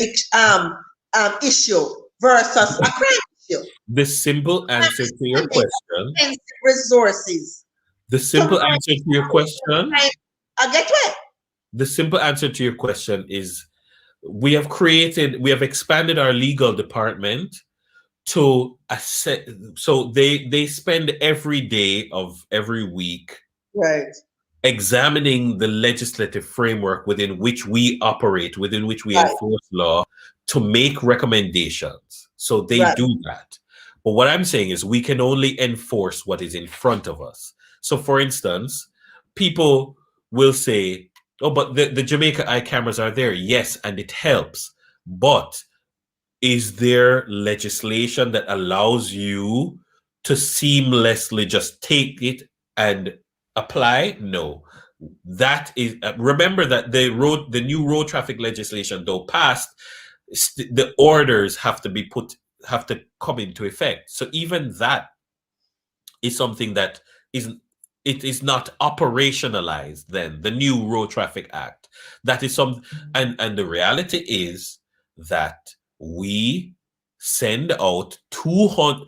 issue versus a crime issue. The simple answer to your Spending question. expensive resources The to simple answer to your question. find I get what? The simple answer to your question is we have expanded our legal department to assess. So they spend every day of every week Right, examining the legislative framework within which we operate, within which we right, enforce law, to make recommendations. So they right. do that. But what I'm saying is we can only enforce what is in front of us. So, for instance, people will say, oh, but the Jamaica Eye cameras are there. Yes, and it helps. But is there legislation that allows you to seamlessly just take it and apply? No. That is remember that the new road traffic legislation though passed, the orders have to come into effect. So even that is something that is it is not operationalized. Then the new road traffic act, that is some, and the reality is that we send out 200.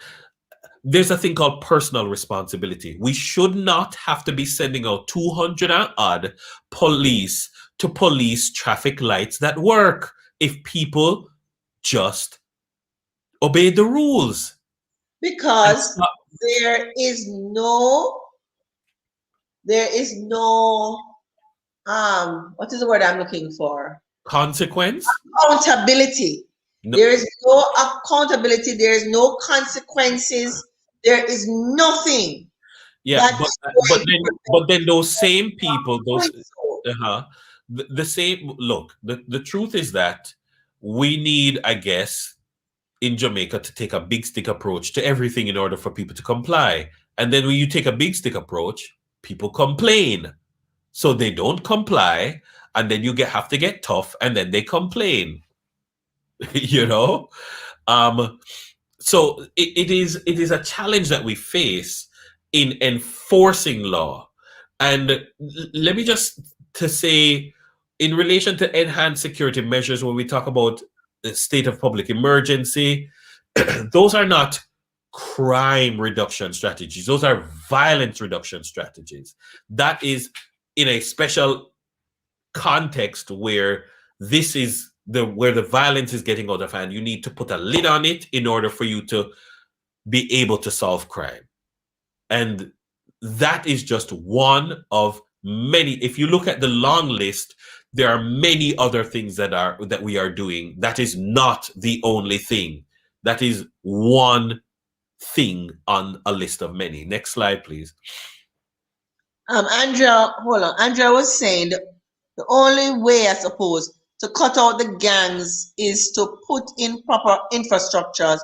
There's a thing called personal responsibility. We should not have to be sending out 200 and odd police to police traffic lights that work if people just obey the rules and Because stop. there is no there is no what is the word I'm looking for? Consequence? Accountability. No. There is no accountability, there is no consequences, there is nothing Yeah, that is but going to then those same people, prevent those so. uh-huh, the same look. The truth is that we need, I guess, in Jamaica to take a big stick approach to everything in order for people to comply. And then when you take a big stick approach, people complain. So they don't comply, and then have to get tough, and then they complain. you know? Um, so it is a challenge that we face in enforcing law. And let me just to say in relation to enhanced security measures, when we talk about the state of public emergency, those are not crime reduction strategies. Those are violence reduction strategies. That is in a special context where this is where the violence is getting out of hand. You need to put a lid on it in order for you to be able to solve crime. And that is just one of many. If you look at the long list, there are many other things that we are doing. That is not the only thing. That is one thing on a list of many. Next slide, please. Andrea, hold on. Andrea was saying the only way, I suppose, to cut out the gangs is to put in proper infrastructures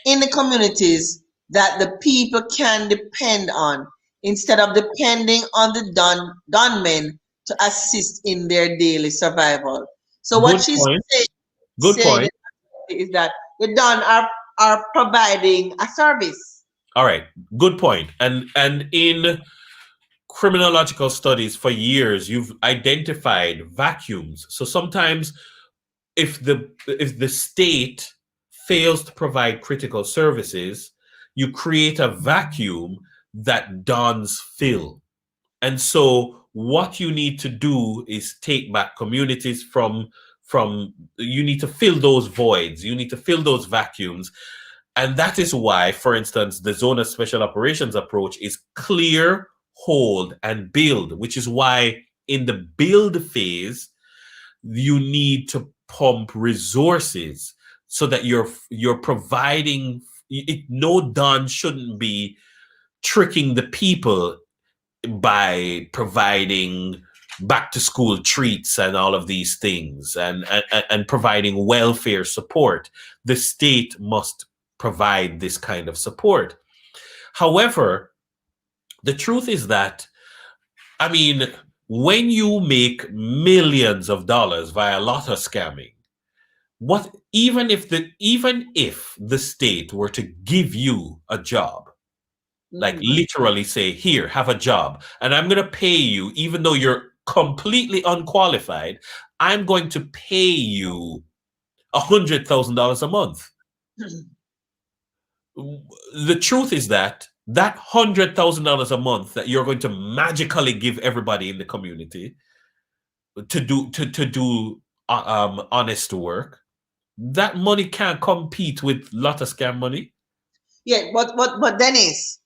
in the communities that the people can depend on, instead of depending on the gunmen to assist in their daily survival. So what Good she's point. Good saying point. is that the Don are providing a service. All right. Good point. And in criminological studies for years, you've identified vacuums. So sometimes if the state fails to provide critical services, you create a vacuum that dons fill. And so what you need to do is take back communities from you need to fill those voids, you need to fill those vacuums. And that is why, for instance, the zone of special operations approach is clear, hold, and build, which is why in the build phase, you need to pump resources so that you're providing it. No Don shouldn't be tricking the people by providing back to school treats and all of these things, and providing welfare support. The state must provide this kind of support. However, the truth is that, I mean, when you make millions of dollars via lotto scamming, even if the state were to give you a job, like literally say, here, have a job, and I'm going to pay you, even though you're completely unqualified, I'm going to pay you $100,000 a month. The truth is that $100,000 a month that you're going to magically give everybody in the community to do honest work, that money can't compete with lot of scam money. Yeah, but Dennis,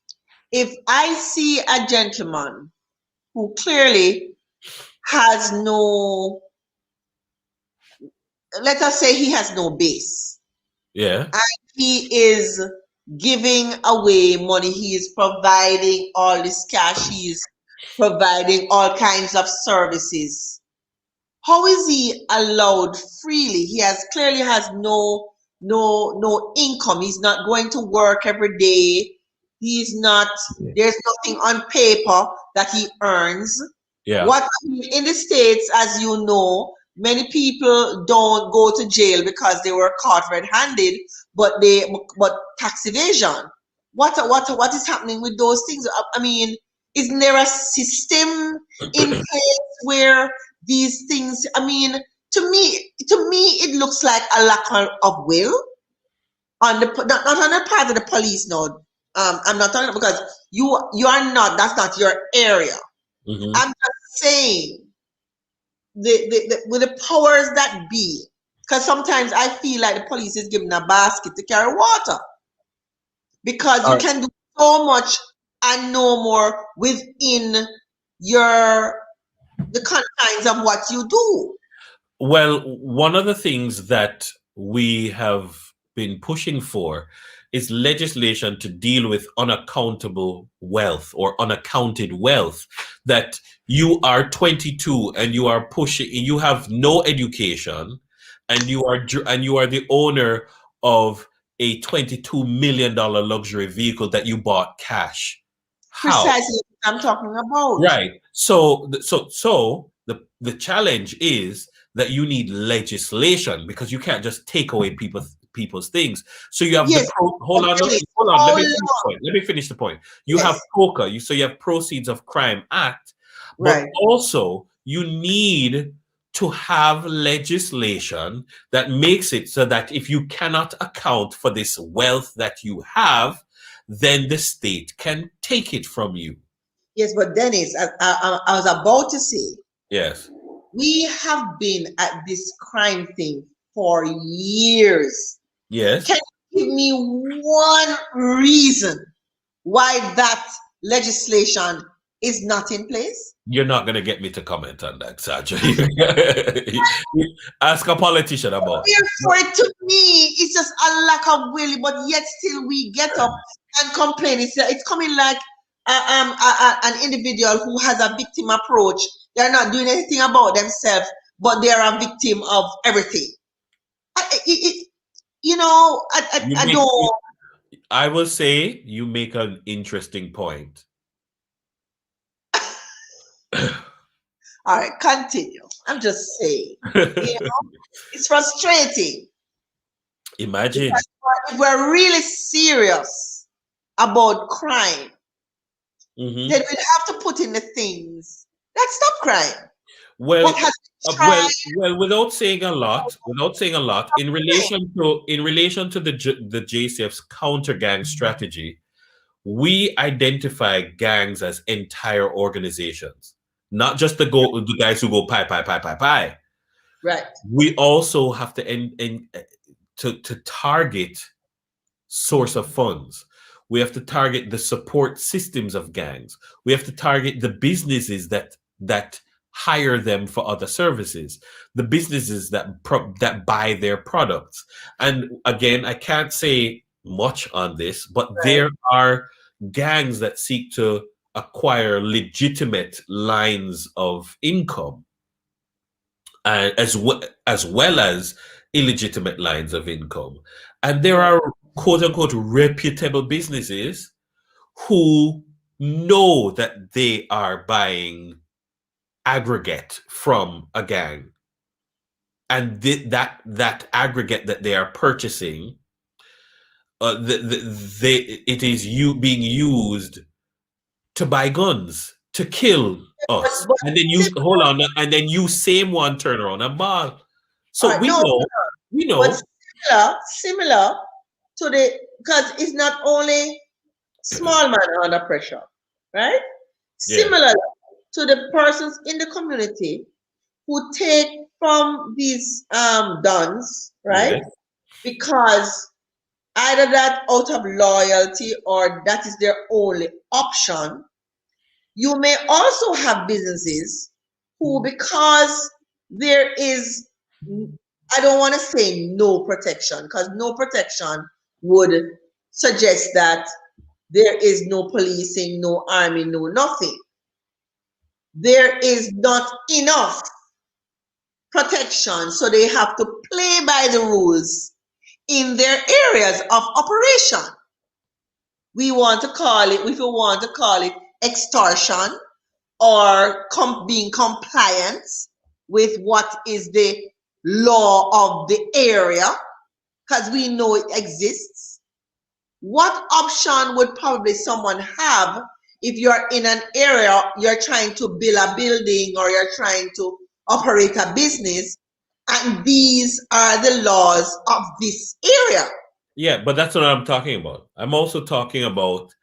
if I see a gentleman who clearly has no, let us say he has no base, Yeah, and he is giving away money, he is providing all this cash, he is providing all kinds of services, how is he allowed freely? He clearly has no income. He's not going to work every day. He's not, there's nothing on paper that he earns. yeah. What in the States, as you know, many people don't go to jail because they were caught red-handed, but tax evasion. What is happening with those things? I mean, isn't there a system in place where these things, I mean, to me it looks like a lack of will on the not on the part of the police. No, I'm not talking, because you are not, that's not your area. I'm just saying with the powers that be, because sometimes I feel like the police is given a basket to carry water, because you can do so much and no more within the confines of what you do. Well, one of the things that we have been pushing for is legislation to deal with unaccountable wealth or unaccounted wealth. That you are 22 and you have no education, and you are the owner of a $22 million luxury vehicle that you bought cash. How? Precisely what I'm talking about. Right. So the challenge is that you need legislation, because you can't just take away people's things. So you have hold on. Let me finish the point. You have POCA, so you have Proceeds of Crime Act, but also you need to have legislation that makes it so that if you cannot account for this wealth that you have, then the state can take it from you. Yes, but Dennis, I was about to say, Yes. we have been at this crime thing for years. Yes. Can you give me one reason why that legislation is not in place? You're not going to get me to comment on that, Sandra. Ask a politician about it. Therefore, to me, it's just a lack of will, but yet still we get up and complain. It's coming like an individual who has a victim approach. They're not doing anything about themselves, but they're a victim of everything. I don't. I will say you make an interesting point. All right, continue. I'm just saying, it's frustrating. Imagine. If we're really serious about crime, Mm-hmm. then we'd have to put in the things that stop crime. Well, without saying a lot, in relation to the JCF's counter gang strategy, we identify gangs as entire organizations, not just the guys who go pie. Right. We also have to target source of funds. We have to target the support systems of gangs. We have to target the businesses that hire them for other services, the businesses that buy their products. And again, I can't say much on this, but there are gangs that seek to acquire legitimate lines of income, as well as illegitimate lines of income. And there are quote unquote reputable businesses who know that they are buying aggregate from a gang, and that aggregate that they are purchasing, it is being used to buy guns to kill us, and then you same one turn around and ball. So we know. But similar to because it's not only small man under pressure, right? Yeah. Similar to the persons in the community who take from these dons, right? Yeah. Because either that out of loyalty or that is their only option. You may also have businesses who, because there is, I don't want to say no protection, because no protection would suggest that there is no policing, no army, no nothing. There is not enough protection, so they have to play by the rules in their areas of operation. We want to call it, if you want to call it extortion, or being compliant with what is the law of the area, because we know it exists. What option would probably someone have if you're in an area, you're trying to build a building or you're trying to operate a business, and these are the laws of this area? Yeah, but that's what I'm talking about. I'm also talking about,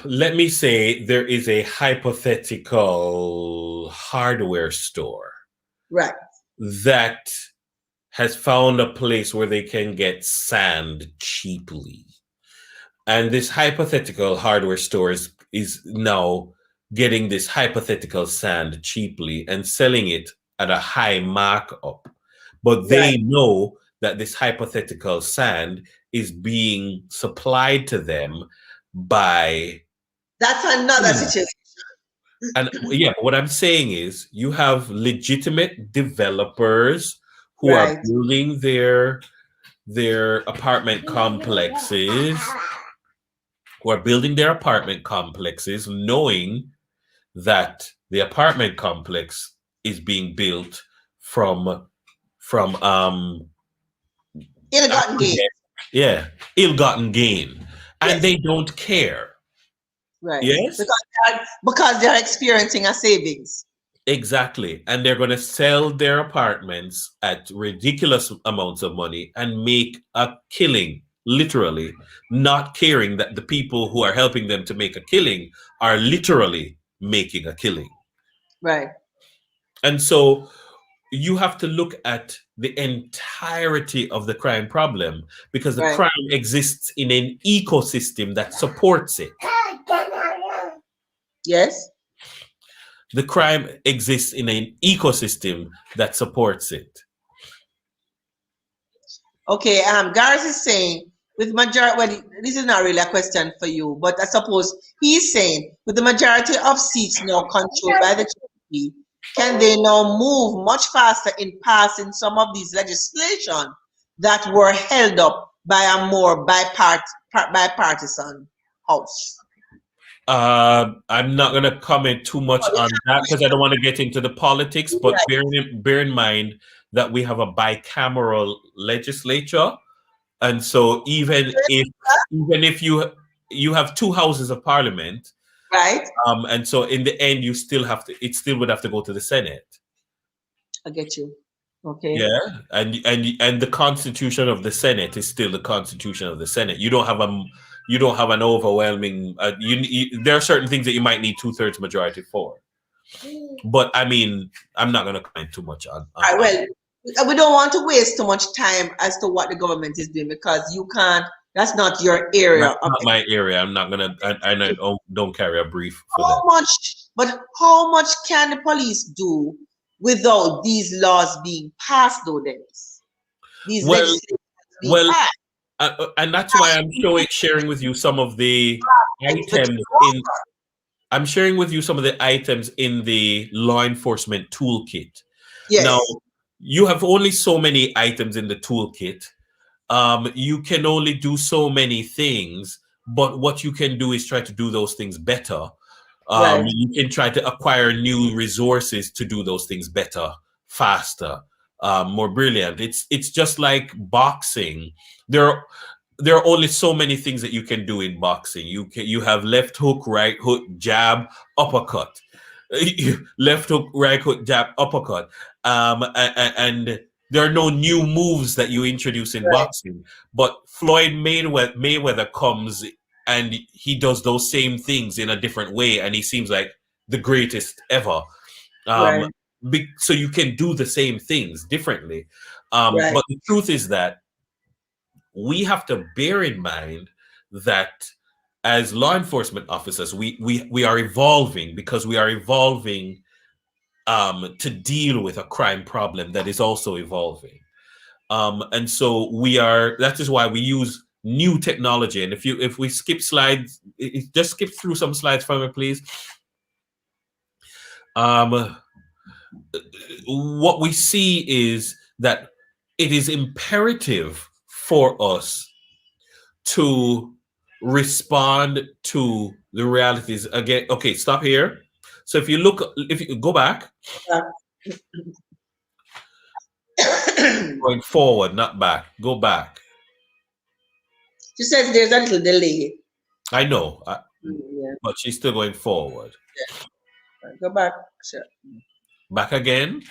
let me say there is a hypothetical hardware store, right, that has found a place where they can get sand cheaply. And this hypothetical hardware store is now getting this hypothetical sand cheaply and selling it at a high markup. But they know that this hypothetical sand is being supplied to them by... That's another situation. And yeah, what I'm saying is you have legitimate developers who are building their apartment complexes, knowing that the apartment complex is being built from ill-gotten gain. Yeah, ill-gotten gain. And they don't care. Right. Yes. Because they're experiencing a savings. Exactly. And they're going to sell their apartments at ridiculous amounts of money and make a killing, literally, not caring that the people who are helping them to make a killing are literally making a killing. Right. And so you have to look at the entirety of the crime problem because the Right. crime exists in an ecosystem that supports it. Yes. The crime exists in an ecosystem that supports it. Okay. Gareth is saying with majority. Well, this is not really a question for you, but I suppose he's saying with the majority of seats now controlled by the GDP, can they now move much faster in passing some of these legislation that were held up by a more bipartisan house? I'm not going to comment too much on that because I don't want to get into the politics. But bear in mind that we have a bicameral legislature, and so even if you have two houses of parliament, Right. and so in the end you still have to. It still would have to go to the Senate. I get you. Okay. Yeah, and the constitution of the Senate is still the constitution of the Senate. You don't have an overwhelming. There are certain things that you might need 2/3 majority for. But I mean, I'm not going to comment too much on. Well, we don't want to waste too much time as to what the government is doing because you can't. That's not your area. That's not my area. I'm not gonna. I don't carry a brief for how that. much? But how much can the police do without these laws being passed, though, Dennis? These legislations being passed. And that's why I'm sharing with you some of the items in. I'm sharing with you some of the items in the law enforcement toolkit. Yes. Now, you have only so many items in the toolkit. You can only do so many things, but what you can do is try to do those things better. Right. You can try to acquire new resources to do those things better, faster, more brilliant. It's just like boxing. There are only so many things that you can do in boxing. You have left hook, right hook, jab, uppercut. Left hook, right hook, jab, uppercut. And there are no new moves that you introduce in boxing. But Floyd Mayweather comes and he does those same things in a different way, and he seems like the greatest ever. So you can do the same things differently. But the truth is that we have to bear in mind that as law enforcement officers, we are evolving because we are evolving to deal with a crime problem that is also evolving. And so that is why we use new technology. And if we skip slides, just skip through some slides for me, please. What we see is that it is imperative for us to respond to the realities again. Okay, stop here. So if you go back, going forward, not back, go back. She says there's a little delay. I know, but she's still going forward. Yeah. Go back. Sure. Back again.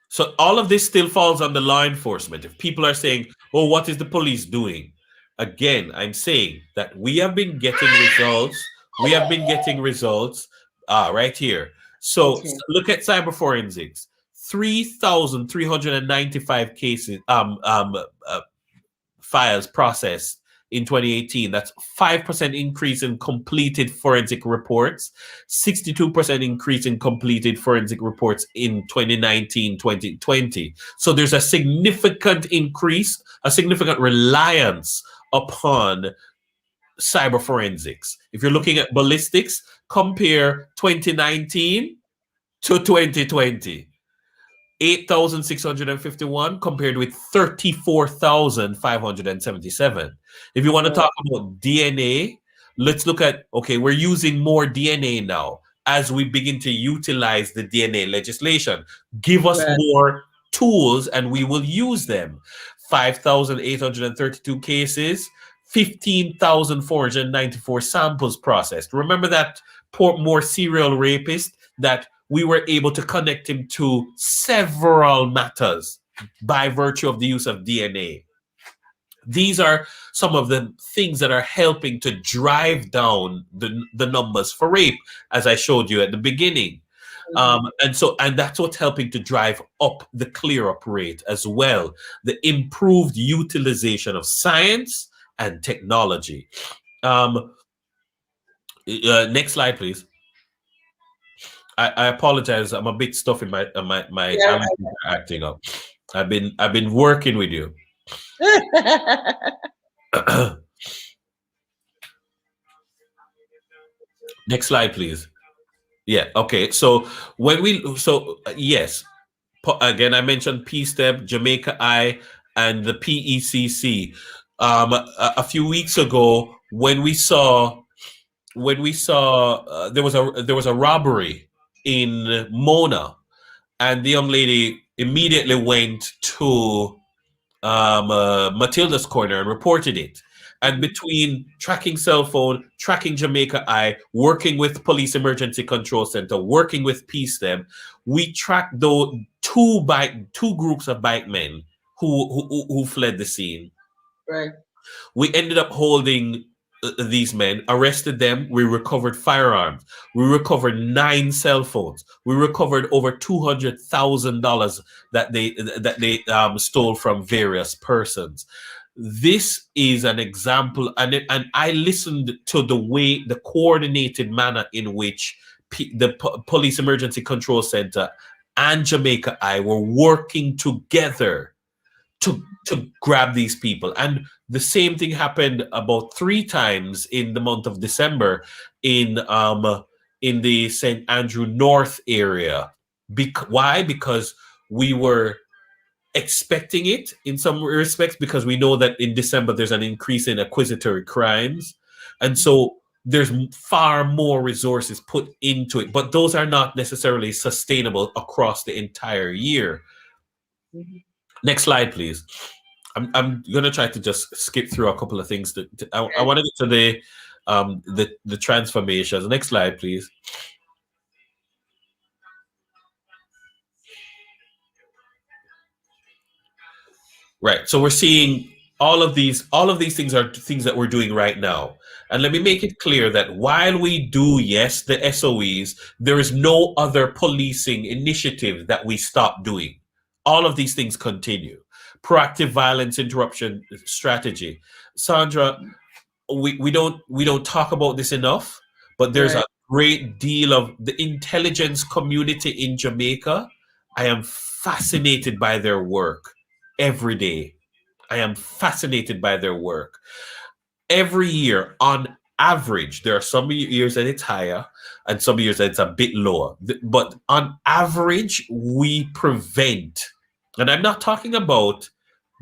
So all of this still falls under law enforcement. If people are saying, "Oh, what is the police doing?" Again, I'm saying that we have been getting results. We have been getting results right here. So look at cyber forensics. 3,395 cases, files processed in 2018. That's 5% increase in completed forensic reports, 62% increase in completed forensic reports in 2019-2020. So there's a significant increase, a significant reliance upon cyber forensics. If you're looking at ballistics, compare 2019 to 2020. 8,651 compared with 34,577. If you want to talk about DNA, let's look at, okay, we're using more DNA now as we begin to utilize the DNA legislation. Give us more tools and we will use them. 5,832 cases, 15,494 samples processed. Remember that more serial rapists that we were able to connect him to several matters by virtue of the use of DNA. These are some of the things that are helping to drive down the numbers for rape, as I showed you at the beginning. And that's what's helping to drive up the clear up rate as well. The improved utilization of science and technology. Next slide, please. I apologize. I'm a bit stuffy in my Yeah. allergies are acting up. I've been working with you. Next slide, please. Yeah. Okay. So yes. Again, I mentioned P-STEP, Jamaica I, and the PECC. A few weeks ago, when we saw there was a robbery in Mona, and the young lady immediately went to Matilda's Corner and reported it. And between tracking cell phone, tracking Jamaica I, working with Police Emergency Control Center, working with P-STEM, we tracked those two groups of bike men who fled the scene. Right. We ended up holding these men, arrested them. We recovered firearms. We recovered 9 cell phones. We recovered over $200,000 that they stole from various persons. This is an example, and I listened to the coordinated manner in which the Police Emergency Control Center and Jamaica I were working together to grab these people. And the same thing happened about 3 times in the month of December in the St. Andrew North area. Why? Because we were expecting it in some respects, because we know that in December there's an increase in accusatory crimes. And so there's far more resources put into it, but those are not necessarily sustainable across the entire year. Next slide, please. I'm gonna try to just skip through a couple of things. I want to get to the transformations. Next slide, please. Right. So we're seeing all of these things are things that we're doing right now. And let me make it clear that while we do, yes, the SOEs, there is no other policing initiative that we stop doing. All of these things continue. Proactive violence interruption strategy. Sandra, we don't talk about this enough, but there's a great deal of the intelligence community in Jamaica. I am fascinated by their work every day. I am fascinated by their work. Every year, on average, there are some years that it's higher and some years that it's a bit lower. But on average, we prevent, and I'm not talking about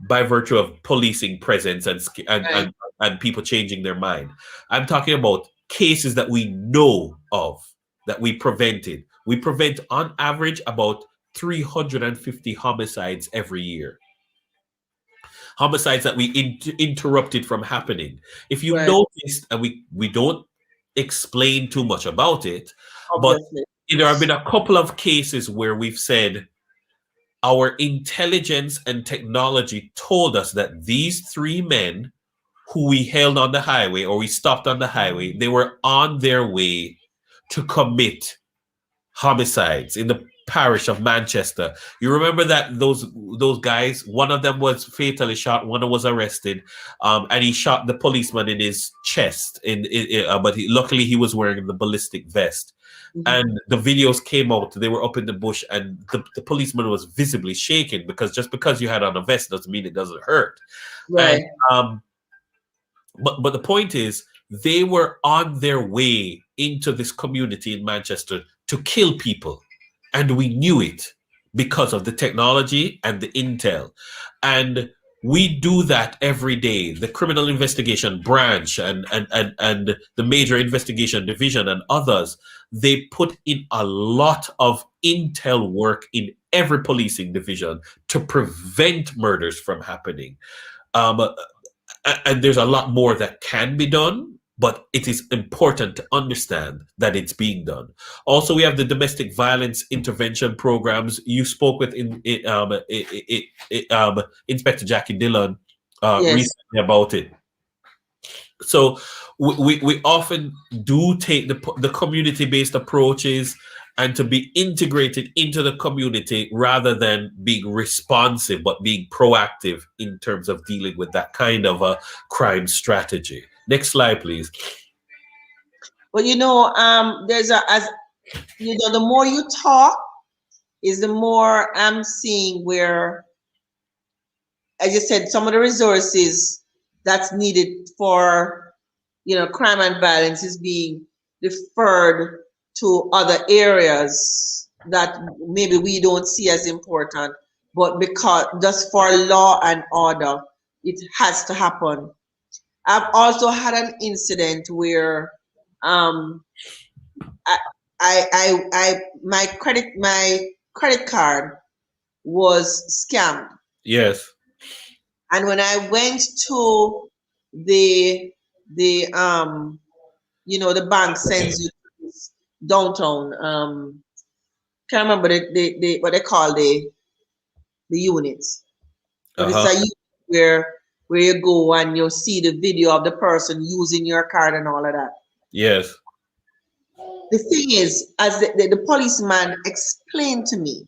by virtue of policing presence and people changing their mind. I'm talking about cases that we know of, that we prevented. We prevent, on average, about 350 homicides every year. Homicides that we interrupted from happening. If you noticed, and we don't explain too much about it, obviously, but there have been a couple of cases where we've said our intelligence and technology told us that these 3 men who we held on the highway, or we stopped on the highway, they were on their way to commit homicides in the parish of Manchester. You remember that those guys, one of them was fatally shot, one was arrested, and he shot the policeman in his chest. But luckily he was wearing the ballistic vest. And the videos came out. They were up in the bush, and the policeman was visibly shaking, because just because you had on a vest doesn't mean it doesn't hurt. Right. And, but the point is, they were on their way into this community in Manchester to kill people. And we knew it because of the technology and the intel. And we do that every day. The criminal investigation branch and the major investigation division and others, they put in a lot of intel work in every policing division to prevent murders from happening. And there's a lot more that can be done. but it is important to understand that it's being done. Also, we have the domestic violence intervention programs. You spoke with Inspector Jackie Dillon Yes. recently about it. So we often do take the community based approaches and to be integrated into the community rather than being responsive but being proactive in terms of dealing with that kind of a crime strategy. Next slide, please. But there's as the more you talk, is the more I'm seeing where, as you said, some of the resources that's needed for crime and violence is being deferred to other areas that maybe we don't see as important, but because just for law and order, it has to happen. I've also had an incident where um, I, my credit card was scammed, Yes. and when I went to the the bank sends you to this downtown. Can't remember the what they call the units, but it's Uh-huh. a unit where you go and you see the video of the person using your card and all of that. Yes. The thing is, as the policeman explained to me,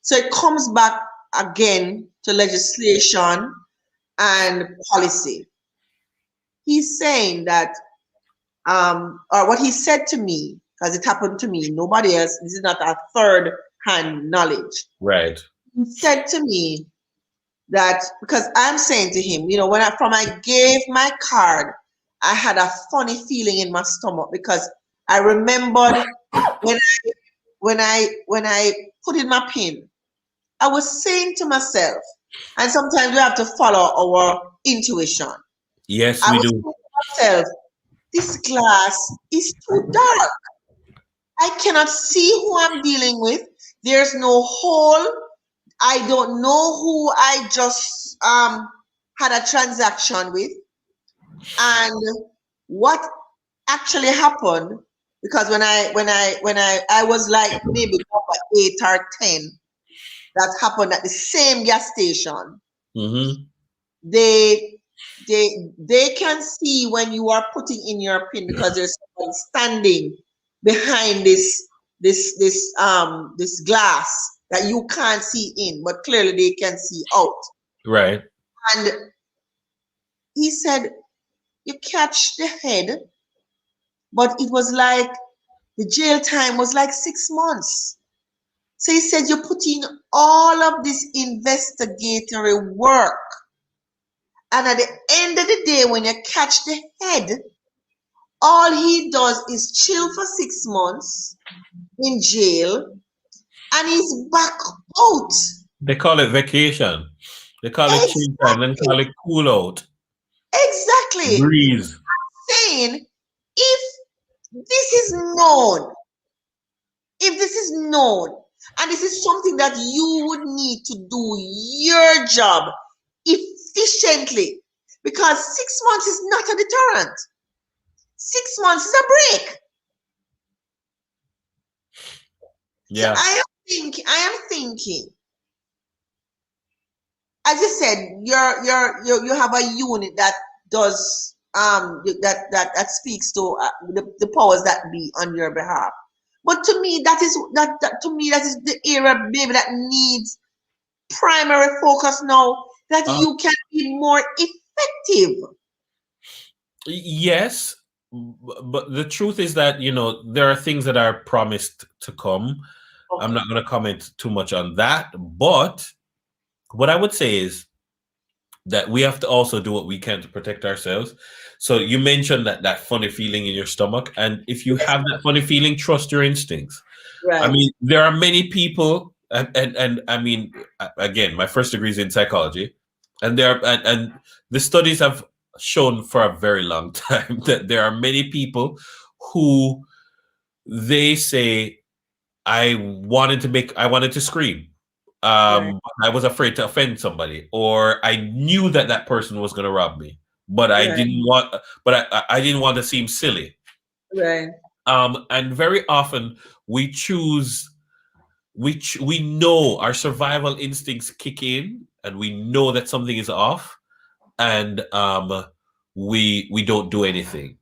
so it comes back again to legislation and policy. He's saying that, or what he said to me, because it happened to me, nobody else, this is not a third hand knowledge. Right. He said to me that, because I'm saying to him, when I gave my card, I had a funny feeling in my stomach because I remembered when I put in my pin, I was saying to myself, and sometimes we have to follow our intuition. Yes, I we was do. saying to myself, this glass is too dark. I cannot see who I'm dealing with. There's no hole. I don't know who I just had a transaction with, and what actually happened. Because when I was like maybe number 8 or 10, that happened at the same gas station. Mm-hmm. They they can see when you are putting in your pin because there's someone standing behind this glass that you can't see in, but clearly they can see out. Right. And he said, you catch the head, but it was like the jail time was like 6 months. So he said, you put in all of this investigatory work, and at the end of the day, when you catch the head, all he does is chill for 6 months in jail, and he's back out. They call it vacation. They call it chill time, then Exactly. call it cool out. Exactly. Breeze. Saying, if this is known, if this is known, and this is something that you would need to do your job efficiently, because 6 months is not a deterrent. 6 months is a break. So Yeah. I am thinking, as you said, you have a unit that does that speaks to the powers that be on your behalf. But to me, that is the area maybe that needs primary focus now, that Uh, you can be more effective. yes, but the truth is that, there are things that are promised to come. I'm Okay. not going to comment too much on that, but what I would say is that we have to also do what we can to protect ourselves. So you mentioned that funny feeling in your stomach, and if you Yes. have that funny feeling, trust your instincts. I Right. mean, there are many people, and I mean, again, my first degree is in psychology, and and the studies have shown for a very long time that there are many people who they say, I wanted to scream. Right. I was afraid to offend somebody, or I knew that person was going to rob me, but I Right. didn't want, but I didn't want to seem silly. Right. And very often we choose, we know our survival instincts kick in, and we know that something is off, and we don't do anything,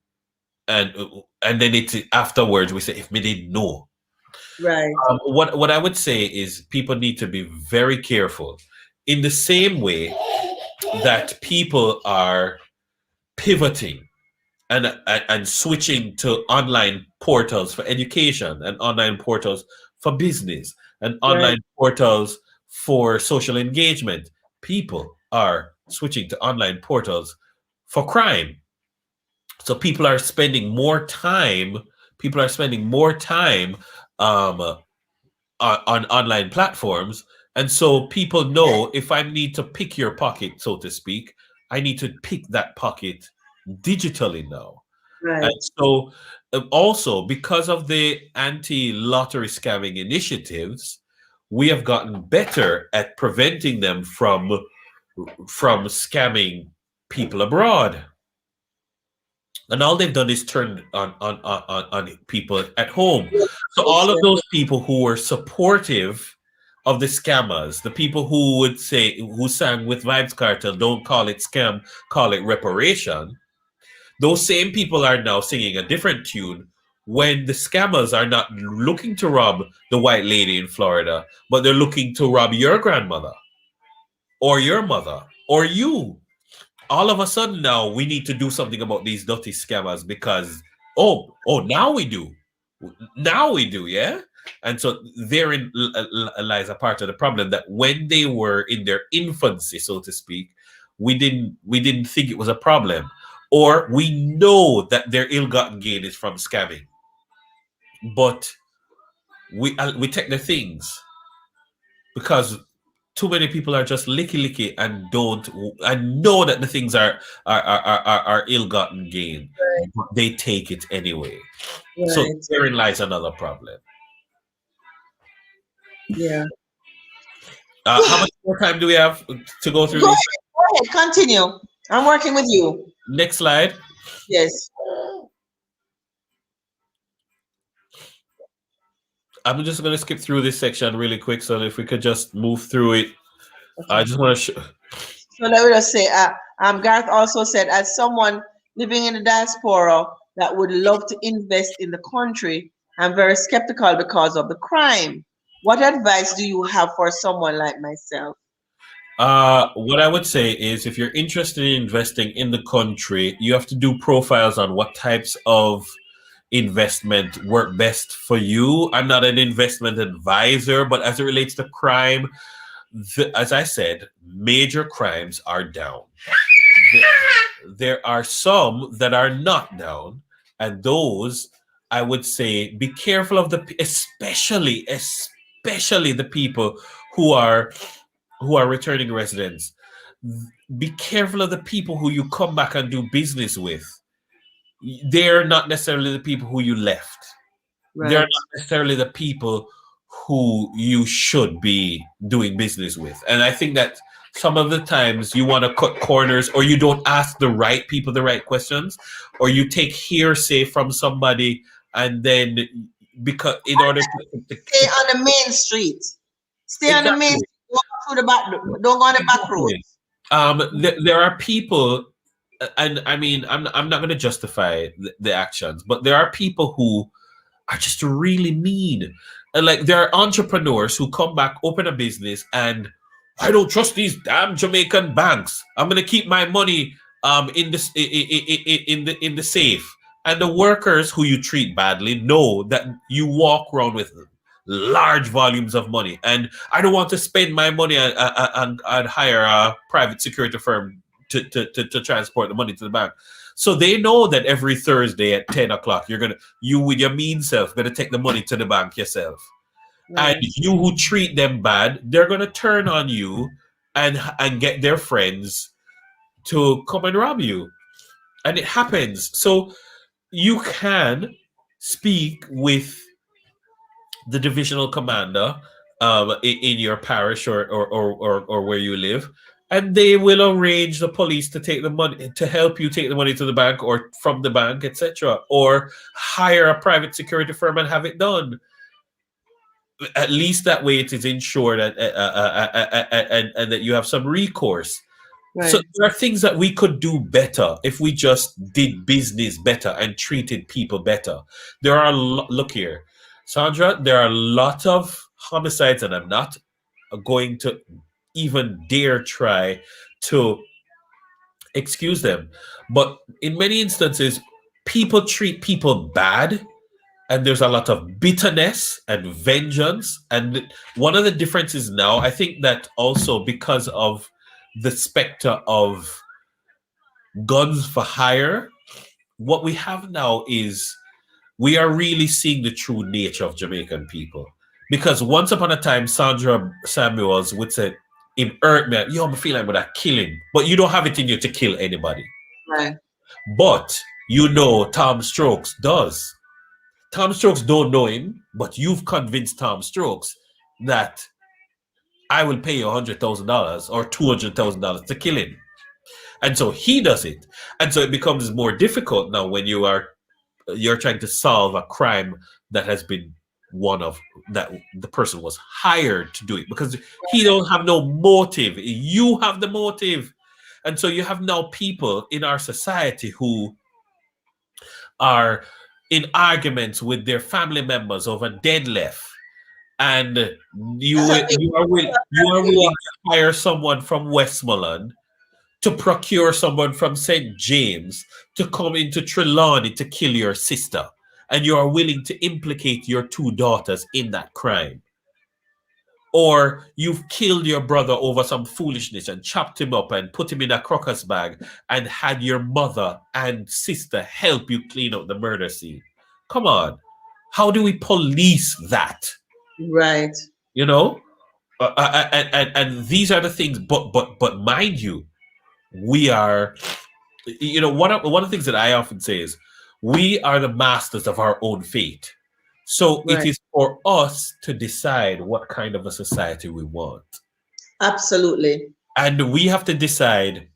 and then it's afterwards we say, if we didn't know. Right. What I would say is people need to be very careful. In the same way that people are pivoting and switching to online portals for education, and online portals for business, and Right. online portals for social engagement, people are switching to online portals for crime. So people are spending more time um, on online platforms. And so people know, if I need to pick your pocket, so to speak, I need to pick that pocket digitally now. And Right. so also, because of the anti-lottery scamming initiatives, we have gotten better at preventing them from scamming people abroad. And all they've done is turn on people at home. So Yes. all of Yes. those people who were supportive of the scammers, the people who would say, who sang with Vibes Cartel, don't call it scam, call it reparation, those same people are now singing a different tune when the scammers are not looking to rob the white lady in Florida, but they're looking to rob your grandmother or your mother or you. All of a sudden now we need to do something about these dirty scammers, because now we do. Now we do, yeah? And so therein lies a part of the problem, that when they were in their infancy, so to speak, we didn't think it was a problem, or we know that their ill-gotten gain is from scamming, but we take the things because too many people are just licky and don't, and know that the things are ill-gotten gain, but they take it anyway. So Right. therein lies another problem. Yeah. How much more time do we have to go through Go these? ahead. Go ahead. Continue. I'm working with you. Next slide. Yes. I'm just going to skip through this section really quick, so if we could just move through it. I Okay. just want to So let me just say, Garth also said, as someone living in the diaspora that would love to invest in the country, I'm very skeptical because of the crime. What advice do you have for someone like myself? what I would say is, if you're interested in investing in the country, you have to do profiles on what types of investment work best for you. I'm not an investment advisor, but as it relates to crime, as I said, major crimes are down. There are some that are not down, and those, I would say, be careful of especially the people who are returning residents. Be careful of the people who you come back and do business with. They're not necessarily the people who you left. They're Right. not necessarily the people who you should be doing business with. And I think that some of the times you want to cut corners, or you don't ask the right people the right questions, or you take hearsay from somebody, and then, because in order Stay on the main street. Stay on the main exactly. street. Don't go through the back. Don't go on the back road. Exactly. There are people, and I mean, I'm not going to justify the actions, but there are people who are just really mean. And like, there are entrepreneurs who come back, open a business, and I don't trust these damn Jamaican banks. I'm gonna keep my money in this in the safe. And the workers who you treat badly know that you walk around with large volumes of money, and I don't want to spend my money and hire a private security firm to transport the money to the bank. So they know that every Thursday at 10 o'clock, you with your mean self gonna take the money to the bank yourself. And Right. you who treat them bad, they're gonna turn on you and get their friends to come and rob you. And it happens. So you can speak with the divisional commander in your parish, or where you live, and they will arrange the police to take the money, to help you take the money to the bank or from the bank, etc., or hire a private security firm and have it done. At least that way it is ensured, and that you have some recourse. So Right. there are things that we could do better if we just did business better and treated people better. There are look here, Sandra, there are a lot of homicides, and I'm not going to even dare try to excuse them, but in many instances people treat people bad, and there's a lot of bitterness and vengeance. And one of the differences now, I think that also because of the specter of guns for hire, what we have now is we are really seeing the true nature of Jamaican people. Because once upon a time, Sandra Samuels would say, "It hurt me, yo, I feel like I'm gonna kill him," but you don't have it in you to kill anybody. Right. But you know, Tom Strokes does. Tom Strokes don't know him, but you've convinced Tom Strokes that I will pay you $100,000 or $200,000 to kill him. And so he does it. And so it becomes more difficult now when you're trying to solve a crime that has been one of that the person was hired to do it, because he don't have no motive. You have the motive. And so you have now people in our society who are in arguments with their family members over deadlift, and That's a big, you are willing to hire someone from Westmoreland to procure someone from St. James to come into Trelawney to kill your sister, and you are willing to implicate your two daughters in that crime. Or you've killed your brother over some foolishness and chopped him up and put him in a crocus bag and had your mother and sister help you clean up the murder scene. Come on. How do we police that? right. You know? And these are the things, but mind you, we are, one of the things that I often say is we are the masters of our own fate. So it Right. is for us to decide what kind of a society we want. Absolutely. And we have to decide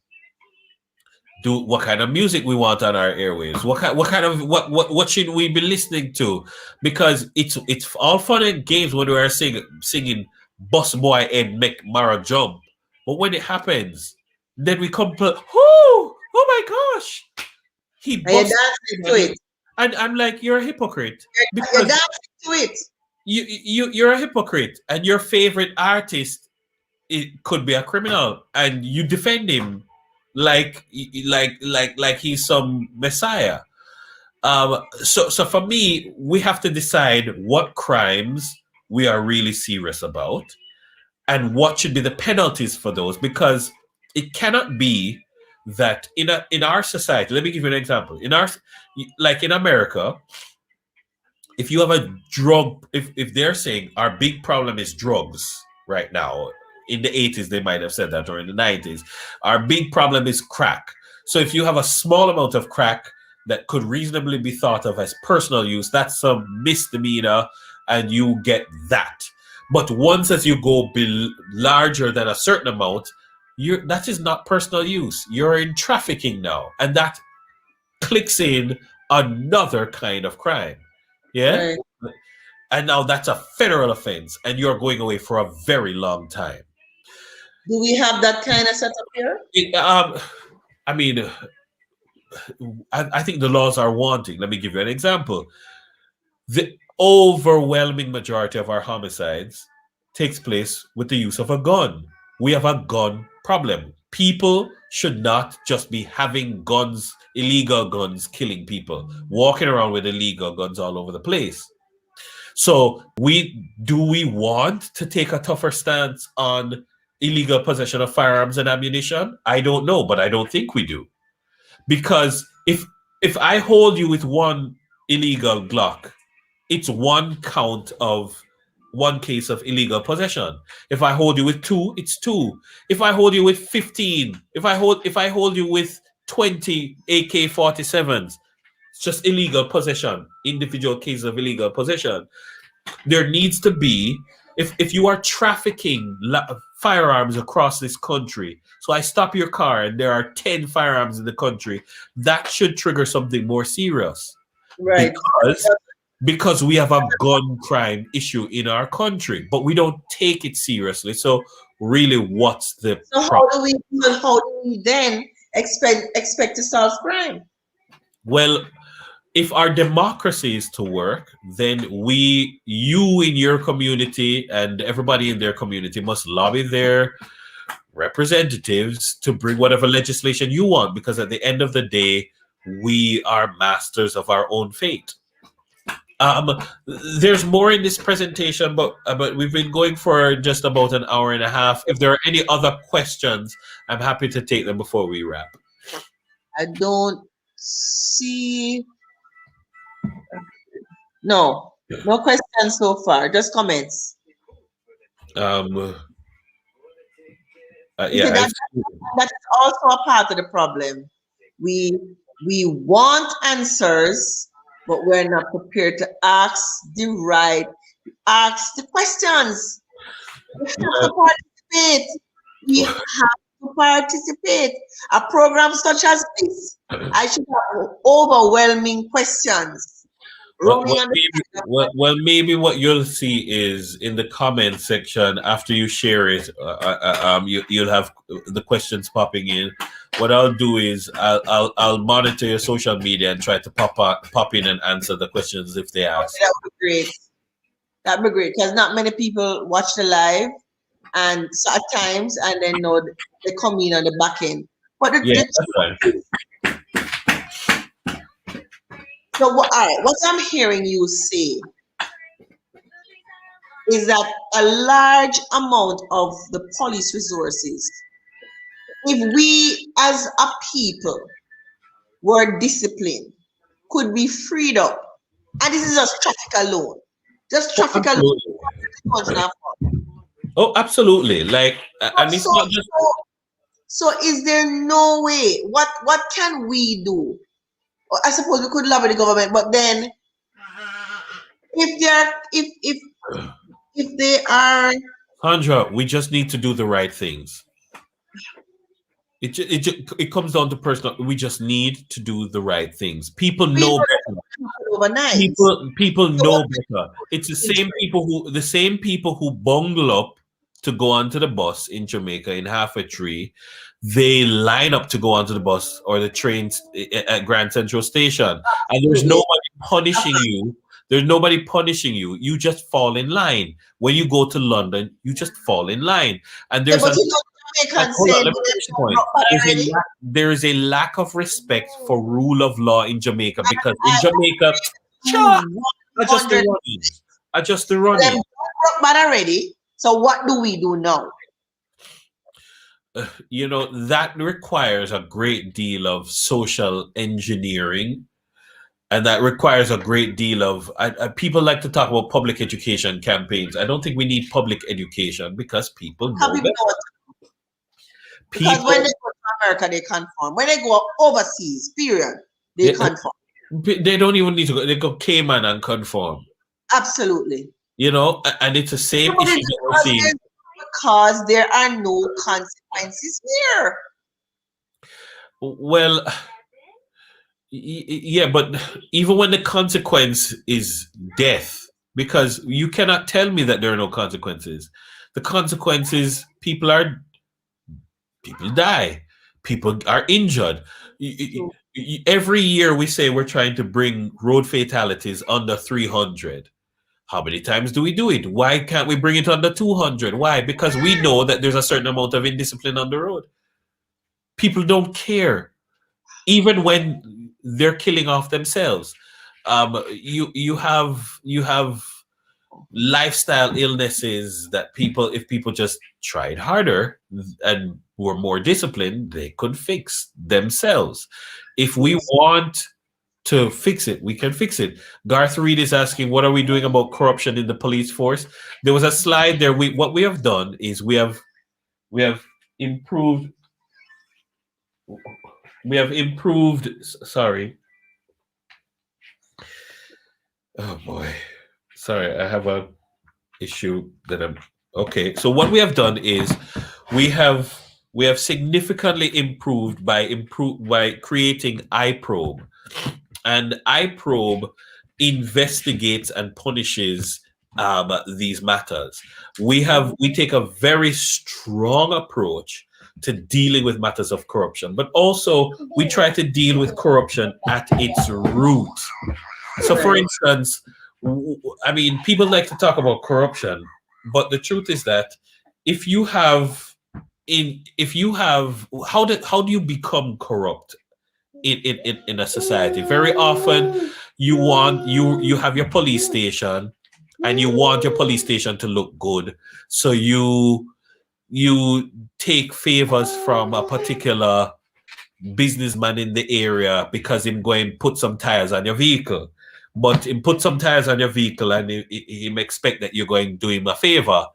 do what kind of music we want on our airwaves. What should we be listening to? Because it's all fun and games when we are singing Bus Boy and Make Mara Jump. But when it happens, then we come to, oh my gosh, he And you're busted dancing to somebody. it. And I'm like, you're a hypocrite. You're Because dancing to it. you're a hypocrite, and your favorite artist, it could be a criminal, and you defend him like he's some messiah. So for me, we have to decide what crimes we are really serious about and what should be the penalties for those, because it cannot be that in our society. Let me give you an example. Like in America, if you have a drug, if they're saying our big problem is drugs right now, in the 80s they might have said that, or in the 90s, our big problem is crack. So if you have a small amount of crack that could reasonably be thought of as personal use, that's a misdemeanor, and you get that. But once as you go larger than a certain amount, that is not personal use. You're in trafficking now, and that clicks in another kind of crime. Yeah. Right. And now that's a federal offense, and you're going away for a very long time. Do we have that kind of setup here? I mean, I think the laws are wanting. Let me give you an example. The overwhelming majority of our homicides takes place with the use of a gun. We have a gun problem. People should not just be having guns, illegal guns, killing people, walking around with illegal guns all over the place. So do we want to take a tougher stance on illegal possession of firearms and ammunition? I don't know, but I don't think we do. Because if I hold you with one illegal Glock, it's one count of one case of illegal possession. If I hold you with two, it's two. If I hold you with 15, if I hold you with 20 AK-47s, it's just illegal possession, individual cases of illegal possession. There needs to be if you are trafficking firearms across this country, so I stop your car and there are 10 firearms in the country, that should trigger something more serious, Right. because we have a gun crime issue in our country, but we don't take it seriously. So really, what's the So problem? how do we then expect to solve crime? Well, if our democracy is to work, then you in your community and everybody in their community must lobby their representatives to bring whatever legislation you want, because at the end of the day, we are masters of our own fate. Um, there's more in this presentation, but we've been going for just about an hour and a half. If there are any other questions, I'm happy to take them before we wrap. I don't see. No, no questions so far. Just comments. Um, You see, yeah, that's also a part of the problem. We we want answers, but we're not prepared to ask the questions. We have to participate. We have to participate. A program such as this, I should have overwhelming questions rolling on the side of my. maybe what you'll see is in the comment section after you share it, you'll have the questions popping in. What I'll do is I'll monitor your social media and try to pop in and answer the questions if they ask. That would be great. That would be great because not many people watch the live, and so at times, and then know they come in on the back end. But Yeah, that's right. so all right, what I'm hearing you say is that a large amount of the police resources, if we as a people were disciplined, could be freed up. And this is just traffic alone. Just Oh, traffic alone. absolutely. Oh, absolutely. Like, and it's So, not just. so is there no way? What can we do? Or I suppose we could lobby the government, but then if they're if they are, Sandra, we just need to do the right things. It comes down to personal. We just need to do the right things. People we know better. overnight. People So know what better. It's is the same people who bungle up to go onto the bus in Jamaica in half a tree. They line up to go onto the bus or the trains at Grand Central Station, and there's absolutely nobody punishing you. There's nobody punishing you. You just fall in line. When you go to London, you just fall in line. And yeah, there's but an you know Jamaicans hold on, said let me finish the point. already. There is a lack of respect for rule of law in Jamaica, because in I Jamaica, cha, do adjust the 100 running. Adjust the them running. broke bad already. So what do we do now? You know, that requires a great deal of social engineering. And that requires a great deal of. People like to talk about public education campaigns. I don't think we need public education, because people How know people better. know what? Because when People, they go to America, they conform. When they go overseas, period, they they, conform. they don't even need to go. They go Cayman and conform. Absolutely. You know, and it's the same But issue it's that we're seeing. because there are no consequences here. Well, yeah, but even when the consequence is death, because you cannot tell me that there are no consequences. The consequences, people die, people are injured. Every year we say we're trying to bring road fatalities under 300. How many times do we do it? Why can't we bring it under 200? Why? Because we know that there's a certain amount of indiscipline on the road. People don't care, even when they're killing off themselves. You have lifestyle illnesses that if people just tried harder and were more disciplined, they could fix themselves. If we Yes. want to fix it, we can fix it. Garth Reed is asking, what are we doing about corruption in the police force? There was a slide there. What we have done is we have improved sorry. Oh boy. Sorry, I have a issue that I'm okay. So what we have done is we have significantly improved by creating iProbe, and iProbe investigates and punishes these matters. We take a very strong approach to dealing with matters of corruption, but also we try to deal with corruption at its root. So, for Right. instance, I mean, people like to talk about corruption, but the truth is that if you have if you have how do you become corrupt in a society? Very often you have your police station, and you want your police station to look good, so you take favors from a particular businessman in the area because him going put some tires on your vehicle. But him put some tires on your vehicle, and him expect that you're going to do him a favor.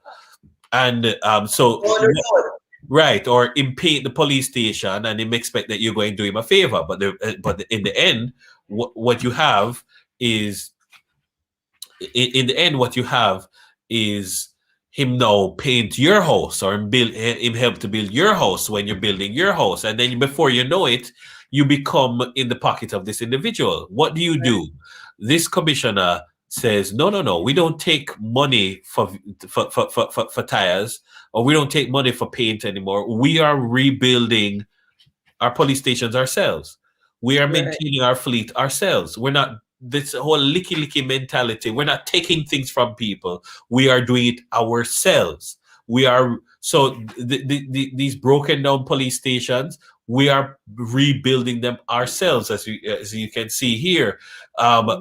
And On the road. right, or him paint the police station, and him expect that you're going to do him a favor. But in the end, what you have is in the end, what you have is him now paint your house, or him help to build your house when you're building your house, and then before you know it, you become in the pocket of this individual. What do? This commissioner says, no, no, no, we don't take money for tires, or we don't take money for paint anymore. We are rebuilding our police stations ourselves. We are Right. maintaining our fleet ourselves. We're not this whole licky mentality. We're not taking things from people. We are doing it ourselves. We are so these broken down police stations. We are rebuilding them ourselves, as you can see here,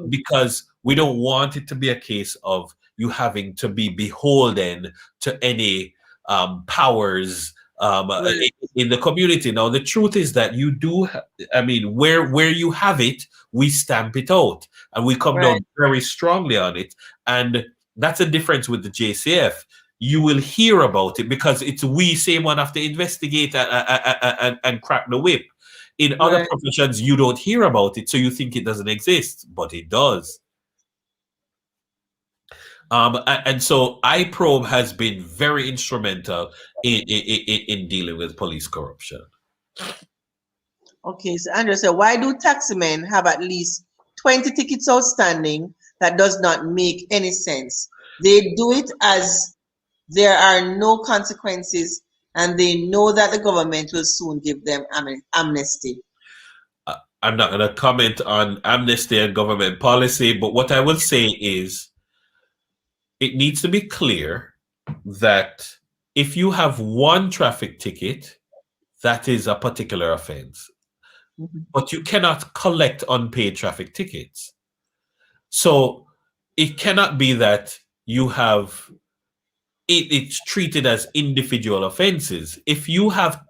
because we don't want it to be a case of you having to be beholden to any powers Right. in the community. Now, the truth is that you do. I mean, where you have it, we stamp it out, and we come Right. down very strongly on it. And that's a difference with the JCF. You will hear about it because it's we same one have to investigate and crack the whip. In other Right. professions, you don't hear about it, so you think it doesn't exist, but it does. And so iProbe has been very instrumental in dealing with police corruption. Okay, so Andrew said, why do taximen have at least 20 tickets outstanding? That does not make any sense. They do it as there are no consequences, and they know that the government will soon give them amnesty. I'm not going to comment on amnesty and government policy, but what I will say is it needs to be clear that if you have one traffic ticket, that is a particular offense, Mhm. but you cannot collect unpaid traffic tickets. So it cannot be that you have it's treated as individual offenses. If you have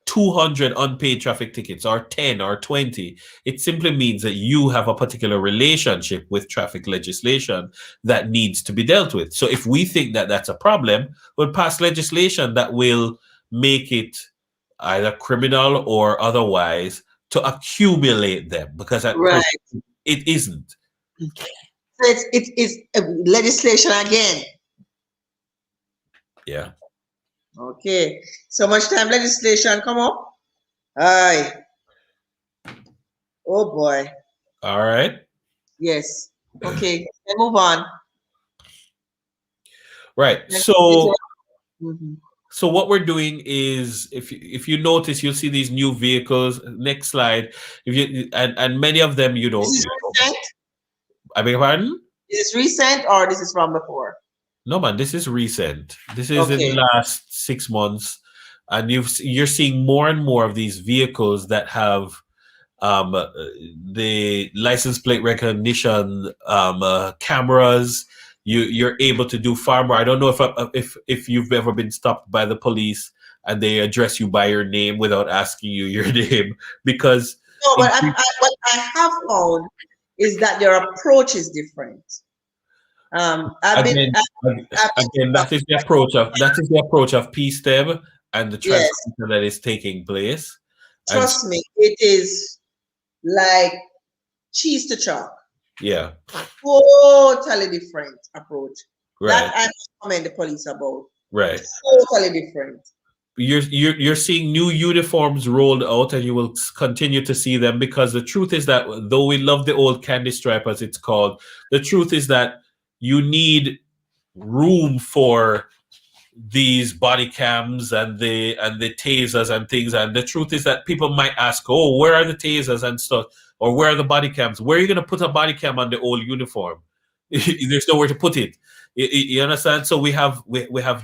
200 unpaid traffic tickets, or 10 or 20, it simply means that you have a particular relationship with traffic legislation that needs to be dealt with. So if we think that that's a problem, we'll pass legislation that will make it either criminal or otherwise to accumulate them, because at Right. present it isn't. So it's legislation again. Yeah. Okay. So much time legislation come up. Aye. Oh boy. All right. Yes. Okay. Then move on. Right. Next. Mhm. So what we're doing is, if you notice, you'll see these new vehicles. Next slide. If you and many of them you This don't. is recent. I beg your pardon? Is this recent or this is from before? No, man. This is recent. This is in the Okay. last 6 months, and you're seeing more and more of these vehicles that have um, uh, the license plate recognition cameras. You're able to do far more. I don't know if you've ever been stopped by the police and they address you by your name without asking you your name, because No, but in, what I have found is that their approach is different. again I've been again stopped. that is the approach of PSTEM and the Yes, transformation that is taking place. And trust me, it is like cheese to chalk. yeah. Totally different approach. That Right. I commend the police about. Right. Totally different. You're seeing new uniforms rolled out, and you will continue to see them, because the truth is that though we love the old candy stripe, as it's called, the truth is that you need room for these body cams and the tasers and things. And the truth is that people might ask, oh, where are the tasers and stuff, or where are the body cams? Where are you going to put a body cam on the old uniform? There's nowhere to put it. You understand? So we have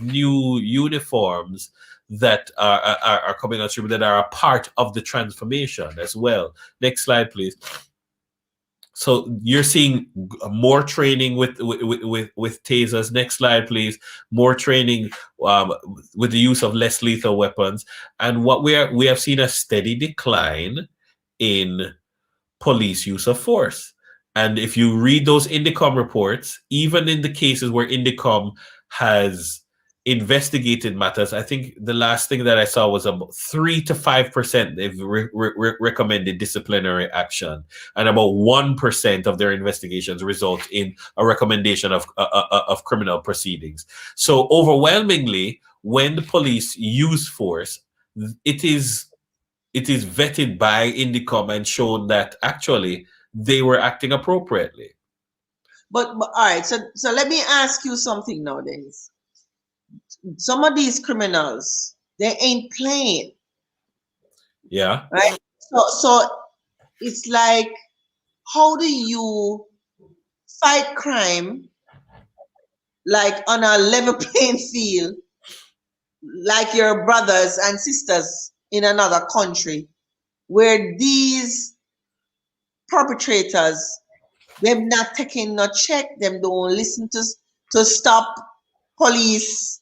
new uniforms that are coming on stream, that are a part of the transformation as well. Next slide, please. So you're seeing more training with tasers. Next slide, please. More training with the use of less lethal weapons. And what we have seen a steady decline in police use of force. And if you read those Indicom reports, even in the cases where Indicom has investigated matters, I think the last thing that I saw was about 3 to 5% they've recommended disciplinary action, and about 1% of their investigations result in a recommendation of criminal proceedings. So overwhelmingly, when the police use force, it is vetted by Indicom and shown that actually they were acting appropriately. But all right, so let me ask you something nowadays. Some of these criminals, they ain't playing, Yeah. right? So it's like, how do you fight crime like on a level playing field, like your brothers and sisters in another country, where these perpetrators, them not taking no check, them don't listen to stop police.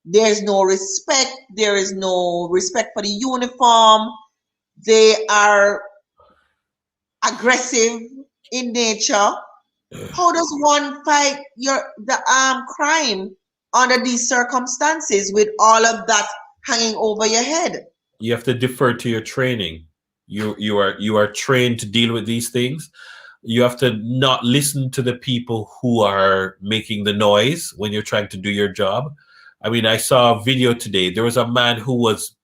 There's no respect. There is no respect for the uniform. They are aggressive in nature. How does one fight the armed crime under these circumstances with all of that hanging over your head? You have to defer to your training. You are trained to deal with these things. You have to not listen to the people who are making the noise when you're trying to do your job. I mean, I saw a video today. There was a man there's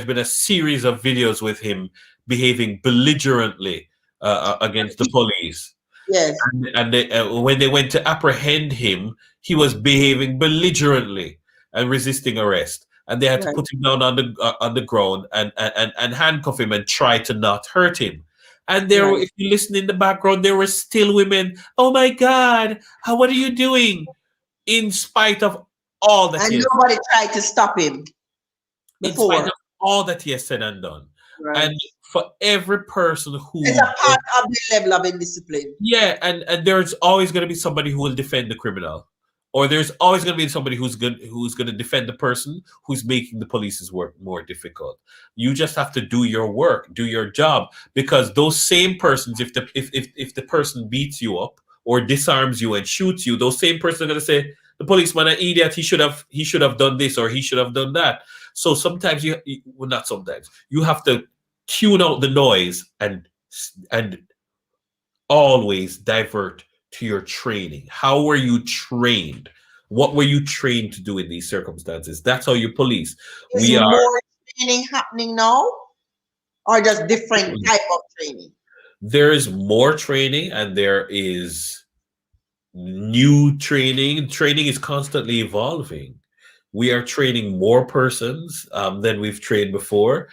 been a series of videos with him behaving belligerently against the police. Yes. When they went to apprehend him, he was behaving belligerently and resisting arrest. And they had to Right. put him down on the ground and handcuff him and try to not hurt him. And there, Right. if you listen in the background, there were still women. Oh my God, what are you doing? In spite of all that And he has, nobody tried to stop him in spite before. of all that he has said and done. Right. And for every person It's who, a part of the level of indiscipline. yeah, and there's always going to be somebody who will defend the criminal, or there's always going to be somebody who's going to defend the person who's making the police's work more difficult. You just have to do your work, do your job, because those same persons, if the person beats you up or disarms you and shoots you, those same persons are going to say the policeman an idiot. He should have done this, or he should have done that. So sometimes well, not sometimes, you have to tune out the noise and always divert to your training. How were you trained? What were you trained to do in these circumstances? That's how you police. Is more training happening now, or just different type of training? There is more training, and there is new training. Training is constantly evolving. We are training more persons than we've trained before.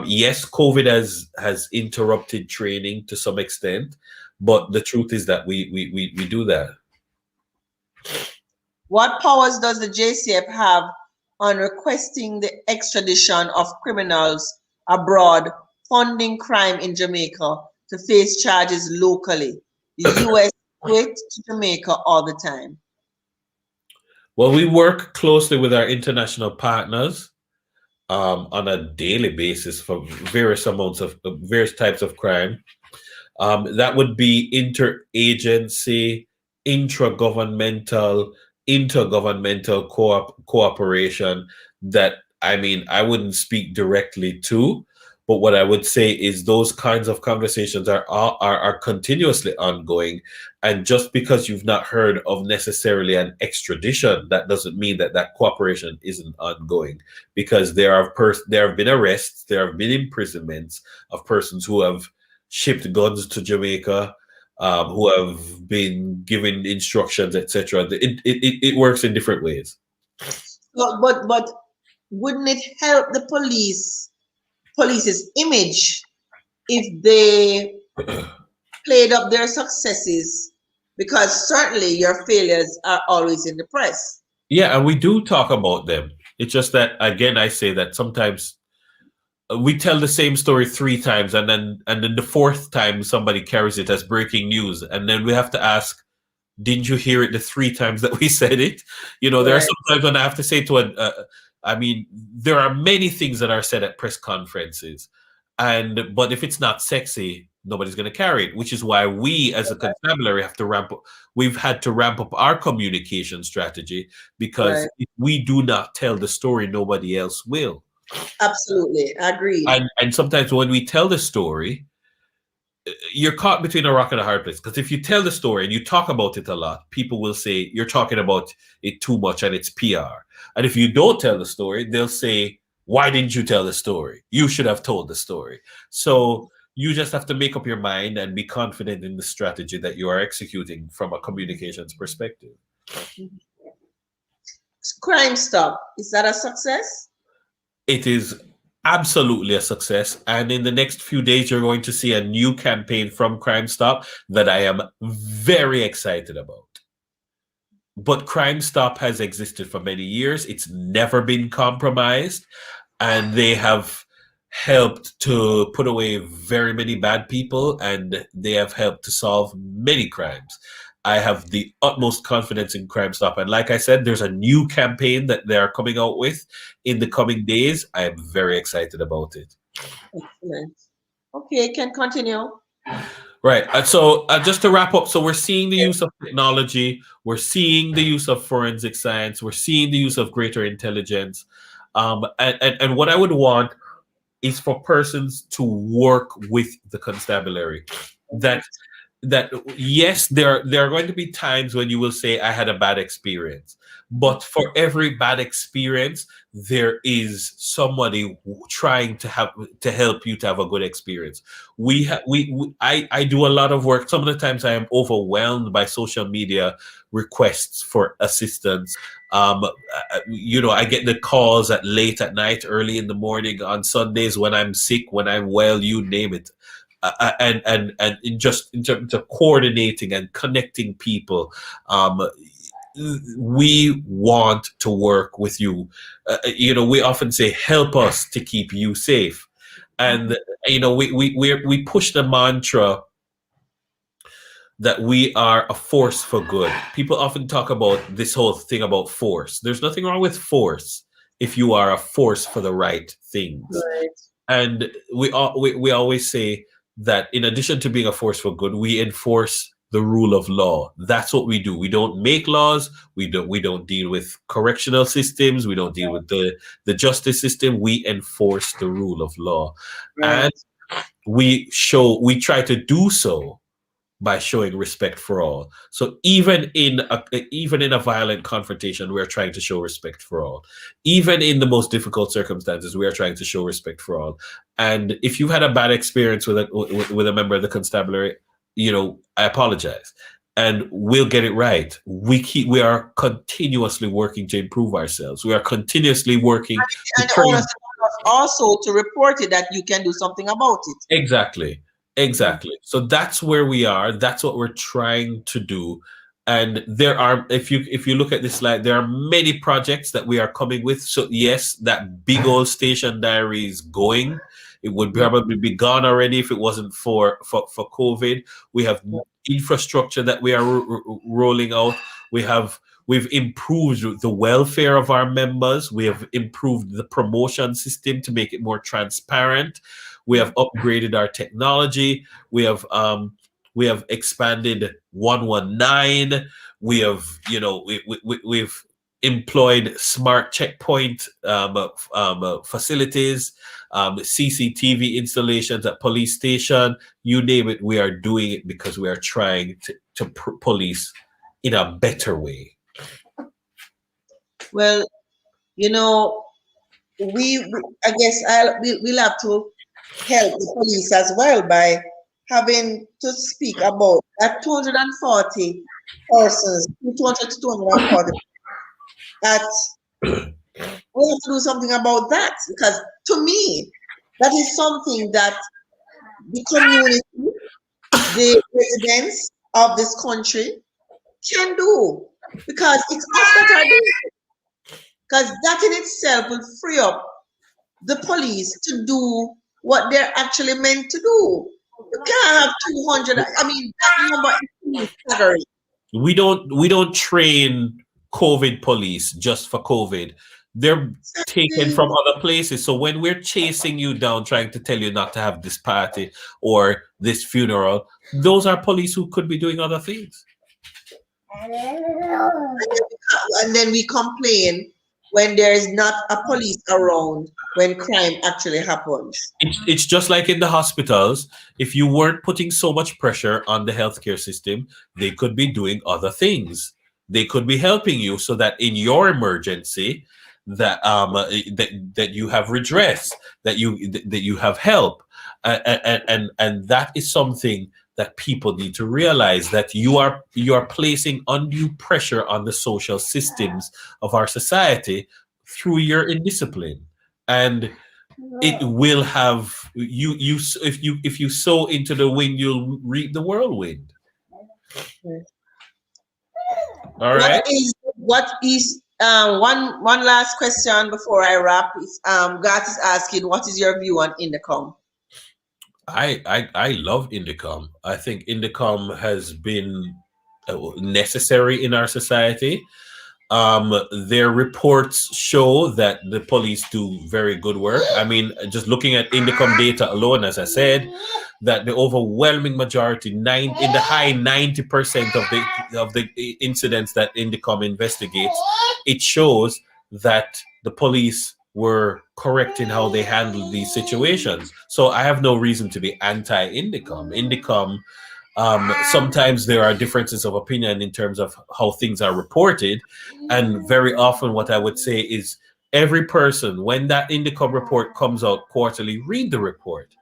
Yes, COVID has interrupted training to some extent, but the truth is that we do that. What powers does the JCF have on requesting the extradition of criminals abroad funding crime in Jamaica to face charges locally? The US do it to Jamaica all the time. Well, we work closely with our international partners on a daily basis for various types of crime. That would be interagency, intragovernmental, intergovernmental cooperation that, I mean, I wouldn't speak directly to, But what I would say is those kinds of conversations are continuously ongoing. And just because you've not heard of necessarily an extradition, that doesn't mean that that cooperation isn't ongoing. Because there have been arrests, there have been imprisonments of persons who have shipped guns to Jamaica, who have been given instructions, etc. It works in different ways. But wouldn't it help the police's image if they played up their successes? Because certainly your failures are always in the press. Yeah, and we do talk about them. It's just that, again, I say that sometimes we tell the same story three times, and then the fourth time somebody carries it as breaking news, and then we have to ask, didn't you hear it the three times that we said it? There are Right. sometimes when I have to say to I mean, there are many things that are said at press conferences, but if it's not sexy, nobody's going to carry it. Which is why we, as a constabulary, have to ramp up. We've had to ramp up our communication strategy, because Right. if we do not tell the story, nobody else will. Absolutely. Agreed. And sometimes when we tell the story, you're caught between a rock and a hard place, because if you tell the story and you talk about it a lot, people will say you're talking about it too much and it's PR. And if you don't tell the story, they'll say, why didn't you tell the story? You should have told the story. So you just have to make up your mind and be confident in the strategy that you are executing from a communications perspective. Crime Stop, is that a success? It is absolutely a success. And in the next few days, you're going to see a new campaign from Crime Stop that I am very excited about. But Crime Stop has existed for many years. It's never been compromised. And they have helped to put away very many bad people, and they have helped to solve many crimes. I have the utmost confidence in Crime Stop. And like I said, there's a new campaign that they're coming out with in the coming days. I am very excited about it. Excellent. Okay, can continue. Right. So just to wrap up, so we're seeing the use of technology, we're seeing the use of forensic science, we're seeing the use of greater intelligence. And what I would want is for persons to work with the constabulary. That yes, there are going to be times when you will say, I had a bad experience. But for every bad experience, there is somebody trying to help you to have a good experience. I do a lot of work. Some of the times I am overwhelmed by social media requests for assistance. I get the calls at late at night, early in the morning, on Sundays, when I'm sick, when I'm well, you name it. And in terms of coordinating and connecting people, we want to work with you. We often say, help us to keep you safe. And we push the mantra that we are a force for good. People often talk about this whole thing about force. There's nothing wrong with force if you are a force for the right things. Right. And we always say that in addition to being a force for good, we enforce the rule of law. That's what we do. We don't make laws. We don't deal with correctional systems. We don't deal with the justice system. We enforce the rule of law. Right. And we try to do so by showing respect for all. So even in a violent confrontation, we're trying to show respect for all. Even in the most difficult circumstances, we are trying to show respect for all. And if you've had a bad experience with a member of the constabulary, I apologize, and we'll get it right. We are continuously working to improve ourselves. We are continuously working to And the train. onus on us also to report it that you can do something about it. Exactly. Exactly. So that's where we are. That's what we're trying to do. And there are, if you look at this slide, there are many projects that we are coming with. So yes, that big old station diary is going. It would probably be gone already if it wasn't for COVID. We have infrastructure that we are rolling out. We've improved the welfare of our members. We have improved the promotion system to make it more transparent. We have upgraded our technology. We have expanded 119. We have we've employed smart checkpoint facilities, CCTV installations at police station, you name it, we are doing it because we are trying to police in a better way. Well, you know, I guess we'll have to help the police as well by having to speak about that 240 persons, 200 to 240, that we have to do something about that, because to me, that is something that the community, the residents of this country can do, because it's us that are doing it. Because that in itself will free up the police to do what they're actually meant to do. You can't have 200. I mean, that number is staggering. We don't train COVID police just for COVID. They're taken Exactly. from other places. So when we're chasing you down, trying to tell you not to have this party or this funeral, those are police who could be doing other things. And then we complain when there is not a police around when crime actually happens. It's just like in the hospitals. If you weren't putting so much pressure on the healthcare system, they could be doing other things. They could be helping you so that in your emergency, that you have redress, that you have help, and that is something that people need to realize, that you are placing undue pressure on the social systems of our society through your indiscipline, and it will have you if you sow into the wind, you'll reap the whirlwind. All What right. is one last question before I wrap? Is Gat is asking, what is your view on Indicom? I love Indicom. I think Indicom has been necessary in our society. Their reports show that the police do very good work. I mean, just looking at Indicom data alone, as I said, that the overwhelming majority, in the high 90% of the incidents that Indicom investigates, it shows that the police were correct in how they handled these situations. So I have no reason to be anti-Indicom. Indicom, sometimes there are differences of opinion in terms of how things are reported. And very often what I would say is, every person, when that Indicom report comes out quarterly, read the report.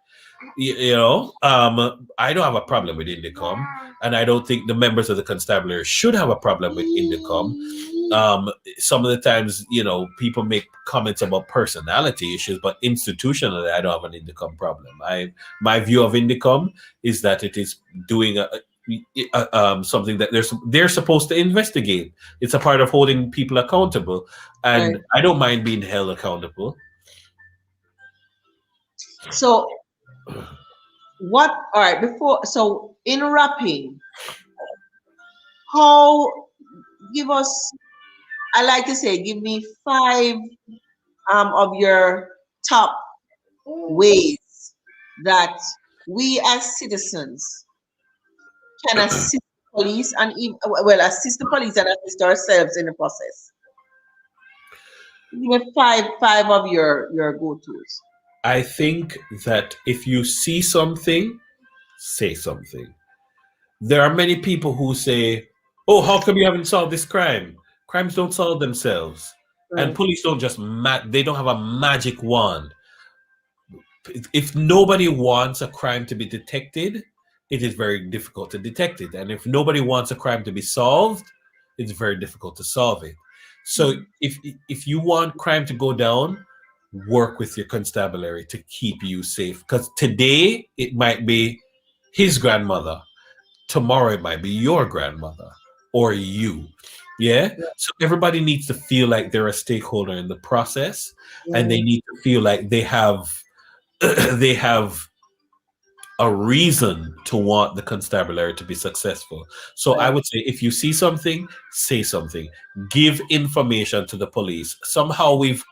I don't have a problem with Indicom, and I don't think the members of the constabulary should have a problem with Indicom. Some of the times, people make comments about personality issues, but institutionally, I don't have an Indicom problem. My view of Indicom is that it is doing something that they're supposed to investigate. It's a part of holding people accountable, and Right. I don't mind being held accountable. So all right, so in wrapping, how, give us, I like to say, give me 5 of your top ways that we as citizens can assist police and assist the police and assist ourselves in the process. Give me five of your go-tos. I think that if you see something, say something. There are many people who say, "Oh, how come you haven't solved this crime?" Crimes don't solve themselves, and Right. police don't they don't have a magic wand. If nobody wants a crime to be detected, it is very difficult to detect it, and if nobody wants a crime to be solved, it's very difficult to solve it. So if you want crime to go down, work with your constabulary to keep you safe, because today it might be his grandmother, tomorrow it might be your grandmother or you. Yeah. So everybody needs to feel like they're a stakeholder in the process, and they Yeah. need to feel like they have they have a reason to want the constabulary to be successful. So I Right. would say, if you see something, say something. Give information to the police. Somehow we've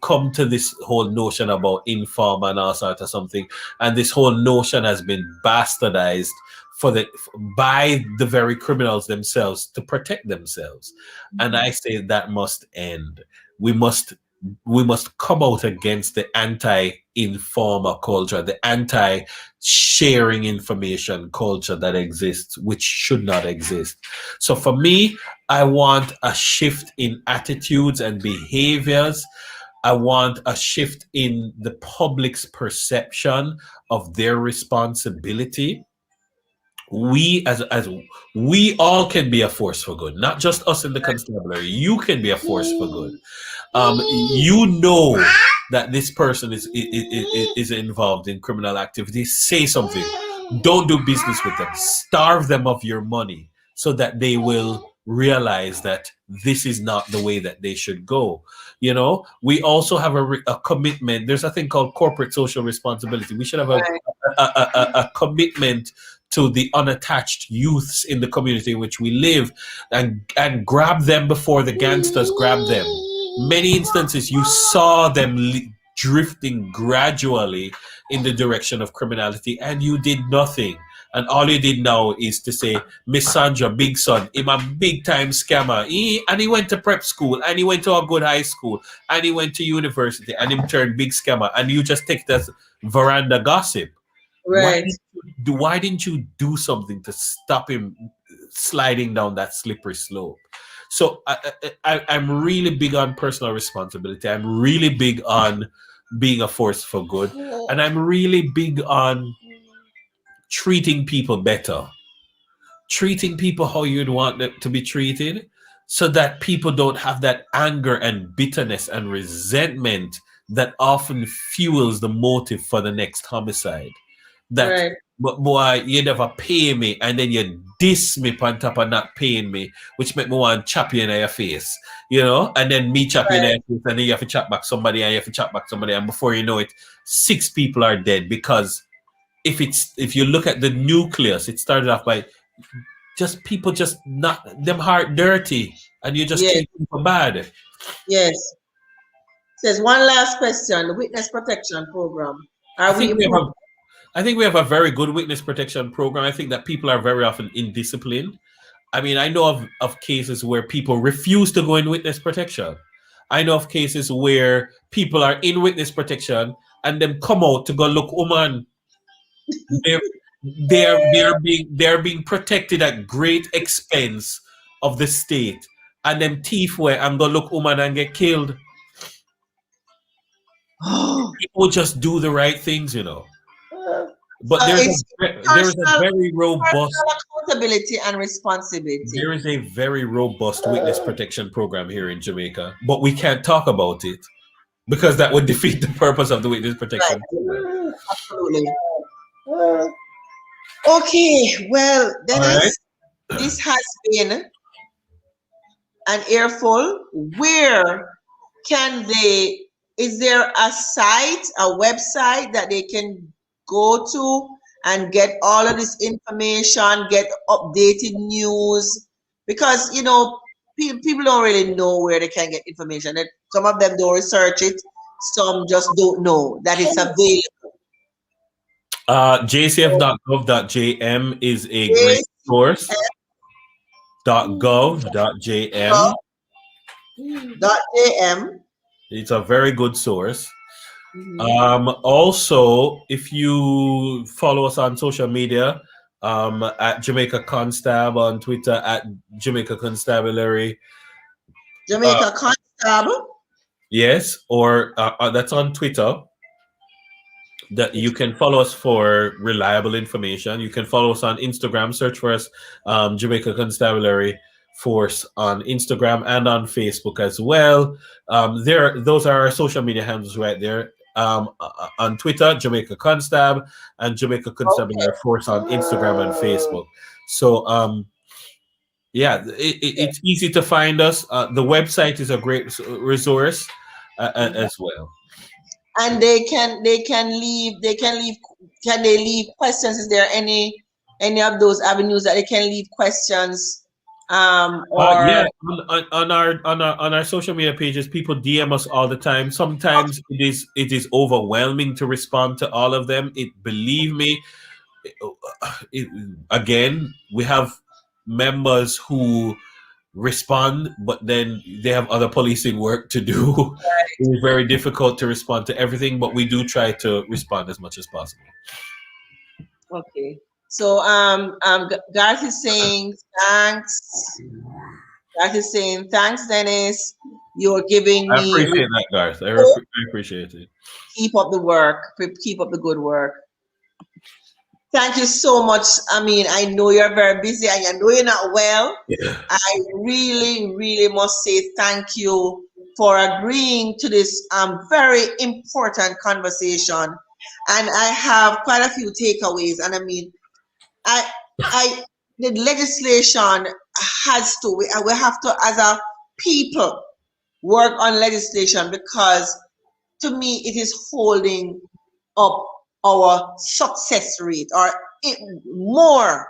come to this whole notion about inform and all sort of something, and this whole notion has been bastardized for the by the very criminals themselves to protect themselves. And I say that must end. We must come out against the anti-informer culture, the anti-sharing information culture that exists, which should not exist. So for me, I want a shift in attitudes and behaviors. I want a shift in the public's perception of their responsibility. We as we all can be a force for good, not just us in the constabulary. You can be a force for good. You know that this person is involved in criminal activity. Say something. Don't do business with them. Starve them of your money so that they will realize that this is not the way that they should go. You know, we also have a commitment. There's a thing called corporate social responsibility. We should have a commitment to the unattached youths in the community in which we live, and grab them before the gangsters grab them. Many instances you saw them drifting gradually in the direction of criminality, and you did nothing. And all you did now is to say, Miss Sandra, big son, him a big time scammer. And he went to prep school, and he went to a good high school, and he went to university, and him turned big scammer. And you just take that veranda gossip. Right. Why didn't you do something to stop him sliding down that slippery slope? So I'm really big on personal responsibility. I'm really big on being a force for good. And I'm really big on treating people better. Treating people how you'd want them to be treated, so that people don't have that anger and bitterness and resentment that often fuels the motive for the next homicide. That, Right. but boy, you never pay me, and then you diss me on top of not paying me, which make me want to chop you in your face, you know, and then me chop you in your face, and then you have to chop back somebody, and you have to chop back somebody, and before you know it, 6 people are dead. Because if you look at the nucleus, it started off by just people just not them heart dirty, and you just treat people bad. Yes. Says one last question: the witness protection program. I think we have a very good witness protection program. I think that people are very often indisciplined. I mean, I know of cases where people refuse to go in witness protection. I know of cases where people are in witness protection and then come out to go look woman. They're being protected at great expense of the state, and them thief way and go look woman and get killed. People just do the right things, you know. But there is a very robust accountability and responsibility. There is a very robust witness protection program here in Jamaica, but we can't talk about it because that would defeat the purpose of the witness protection program. Absolutely. Okay, well, Dennis, this has been an earful. Where can they? Is there a site, a website that they can go to and get all of this information, get updated news? Because, you know, people don't really know where they can get information. Some of them don't research it. Some just don't know that it's available. jcf.gov.jm is a great source. .gov.jm. .jm. It's a very good source. Also, if you follow us on social media, at Jamaica Constab on Twitter, at Jamaica Constabulary. Jamaica Constab? Yes, or that's on Twitter. That you can follow us for reliable information. You can follow us on Instagram. Search for us, Jamaica Constabulary Force on Instagram and on Facebook as well. Those are our social media handles right there. On Twitter, Jamaica Constab, and Jamaica Constabulary Force on Instagram and Facebook. So it's easy to find us. The website is a great resource as well. And can they leave questions? Is there any of those avenues that they can leave questions? On our social media pages, people DM us all the time. Sometimes it is overwhelming to respond to all of them. Believe me, again, we have members who respond, but then they have other policing work to do. It's very difficult to respond to everything, but we do try to respond as much as possible. Okay. So Garth is saying thanks. Garth is saying thanks, Dennis. You're giving I me appreciate that, Garth. hope. I appreciate it. Keep up the work. Keep up the good work. Thank you so much. I mean, I know you're very busy and I know you're not well. Yeah. I really, really must say thank you for agreeing to this very important conversation. And I have quite a few takeaways. And I mean, the legislation has to, we have to, as a people, work on legislation because to me, it is holding up our success rate or more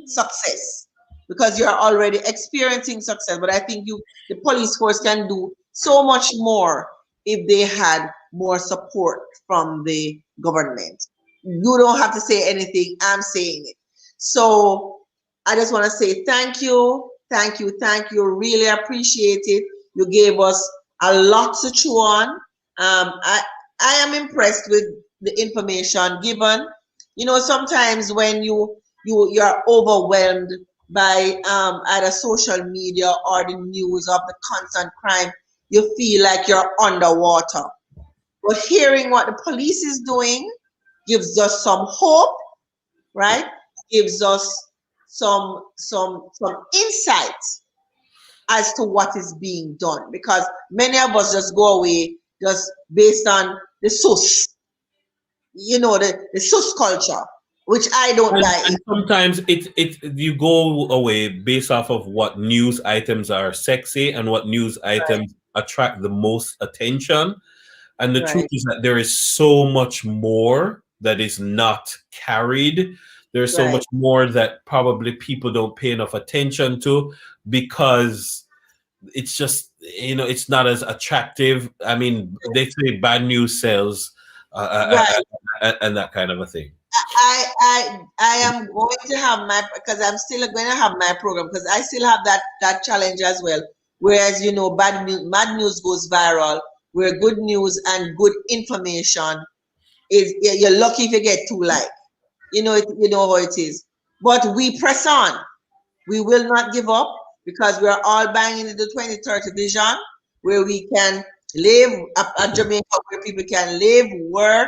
success because you're already experiencing success. But I think the police force can do so much more if they had more support from the government. You don't have to say anything, I'm saying it. So I just want to say thank you, thank you, thank you. Really appreciate it. You gave us a lot to chew on. I am impressed with the information given. You know, sometimes when you're overwhelmed by either social media or the news of the constant crime, you feel like you're underwater. But hearing what the police is doing gives us some hope, right? Gives us some insight as to what is being done because many of us just go away just based on the sus, you know, the sus culture, which I don't buy And it. sometimes it you go away based off of what news items are sexy and what news Right, items attract the most attention. And the truth right, is that there is so much more that is not carried. There's so right, much more that probably people don't pay enough attention to because it's just, it's not as attractive. I mean, they say bad news sells, right. and that kind of a thing. I am going to have my because I'm still going to have my program because I still have that challenge as well. Whereas you know, bad news goes viral, where good news and good information is you're lucky if you get two likes. You know how it is. But we press on. We will not give up because we are all banging into the 2030 vision where we can live a Jamaica where people can live, work,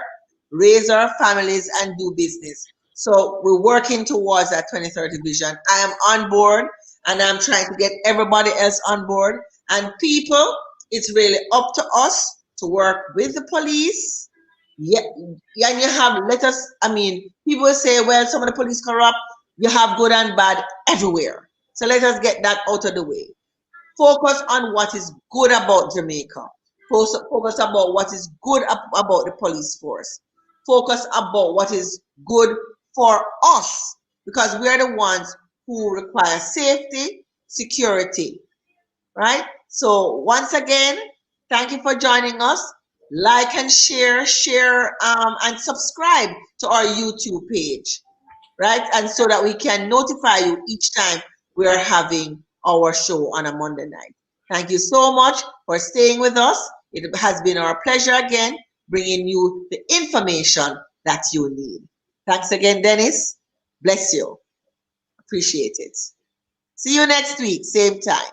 raise our families, and do business. So we're working towards that 2030 vision. I am on board and I'm trying to get everybody else on board. And people, it's really up to us to work with the police. Yeah, yeah, and you have let us. I mean, people say, well, some of the police corrupt. You have good and bad everywhere. So let us get that out of the way. Focus on what is good about Jamaica. Focus about what is good about the police force. Focus about what is good for us because we are the ones who require safety, security, right? So once again, thank you for joining us. Like and share and subscribe to our YouTube page, right? And so that we can notify you each time we are having our show on a Monday night. Thank you so much for staying with us. It has been our pleasure again bringing you the information that you need. Thanks again, Dennis. Bless you. Appreciate it. See you next week, same time.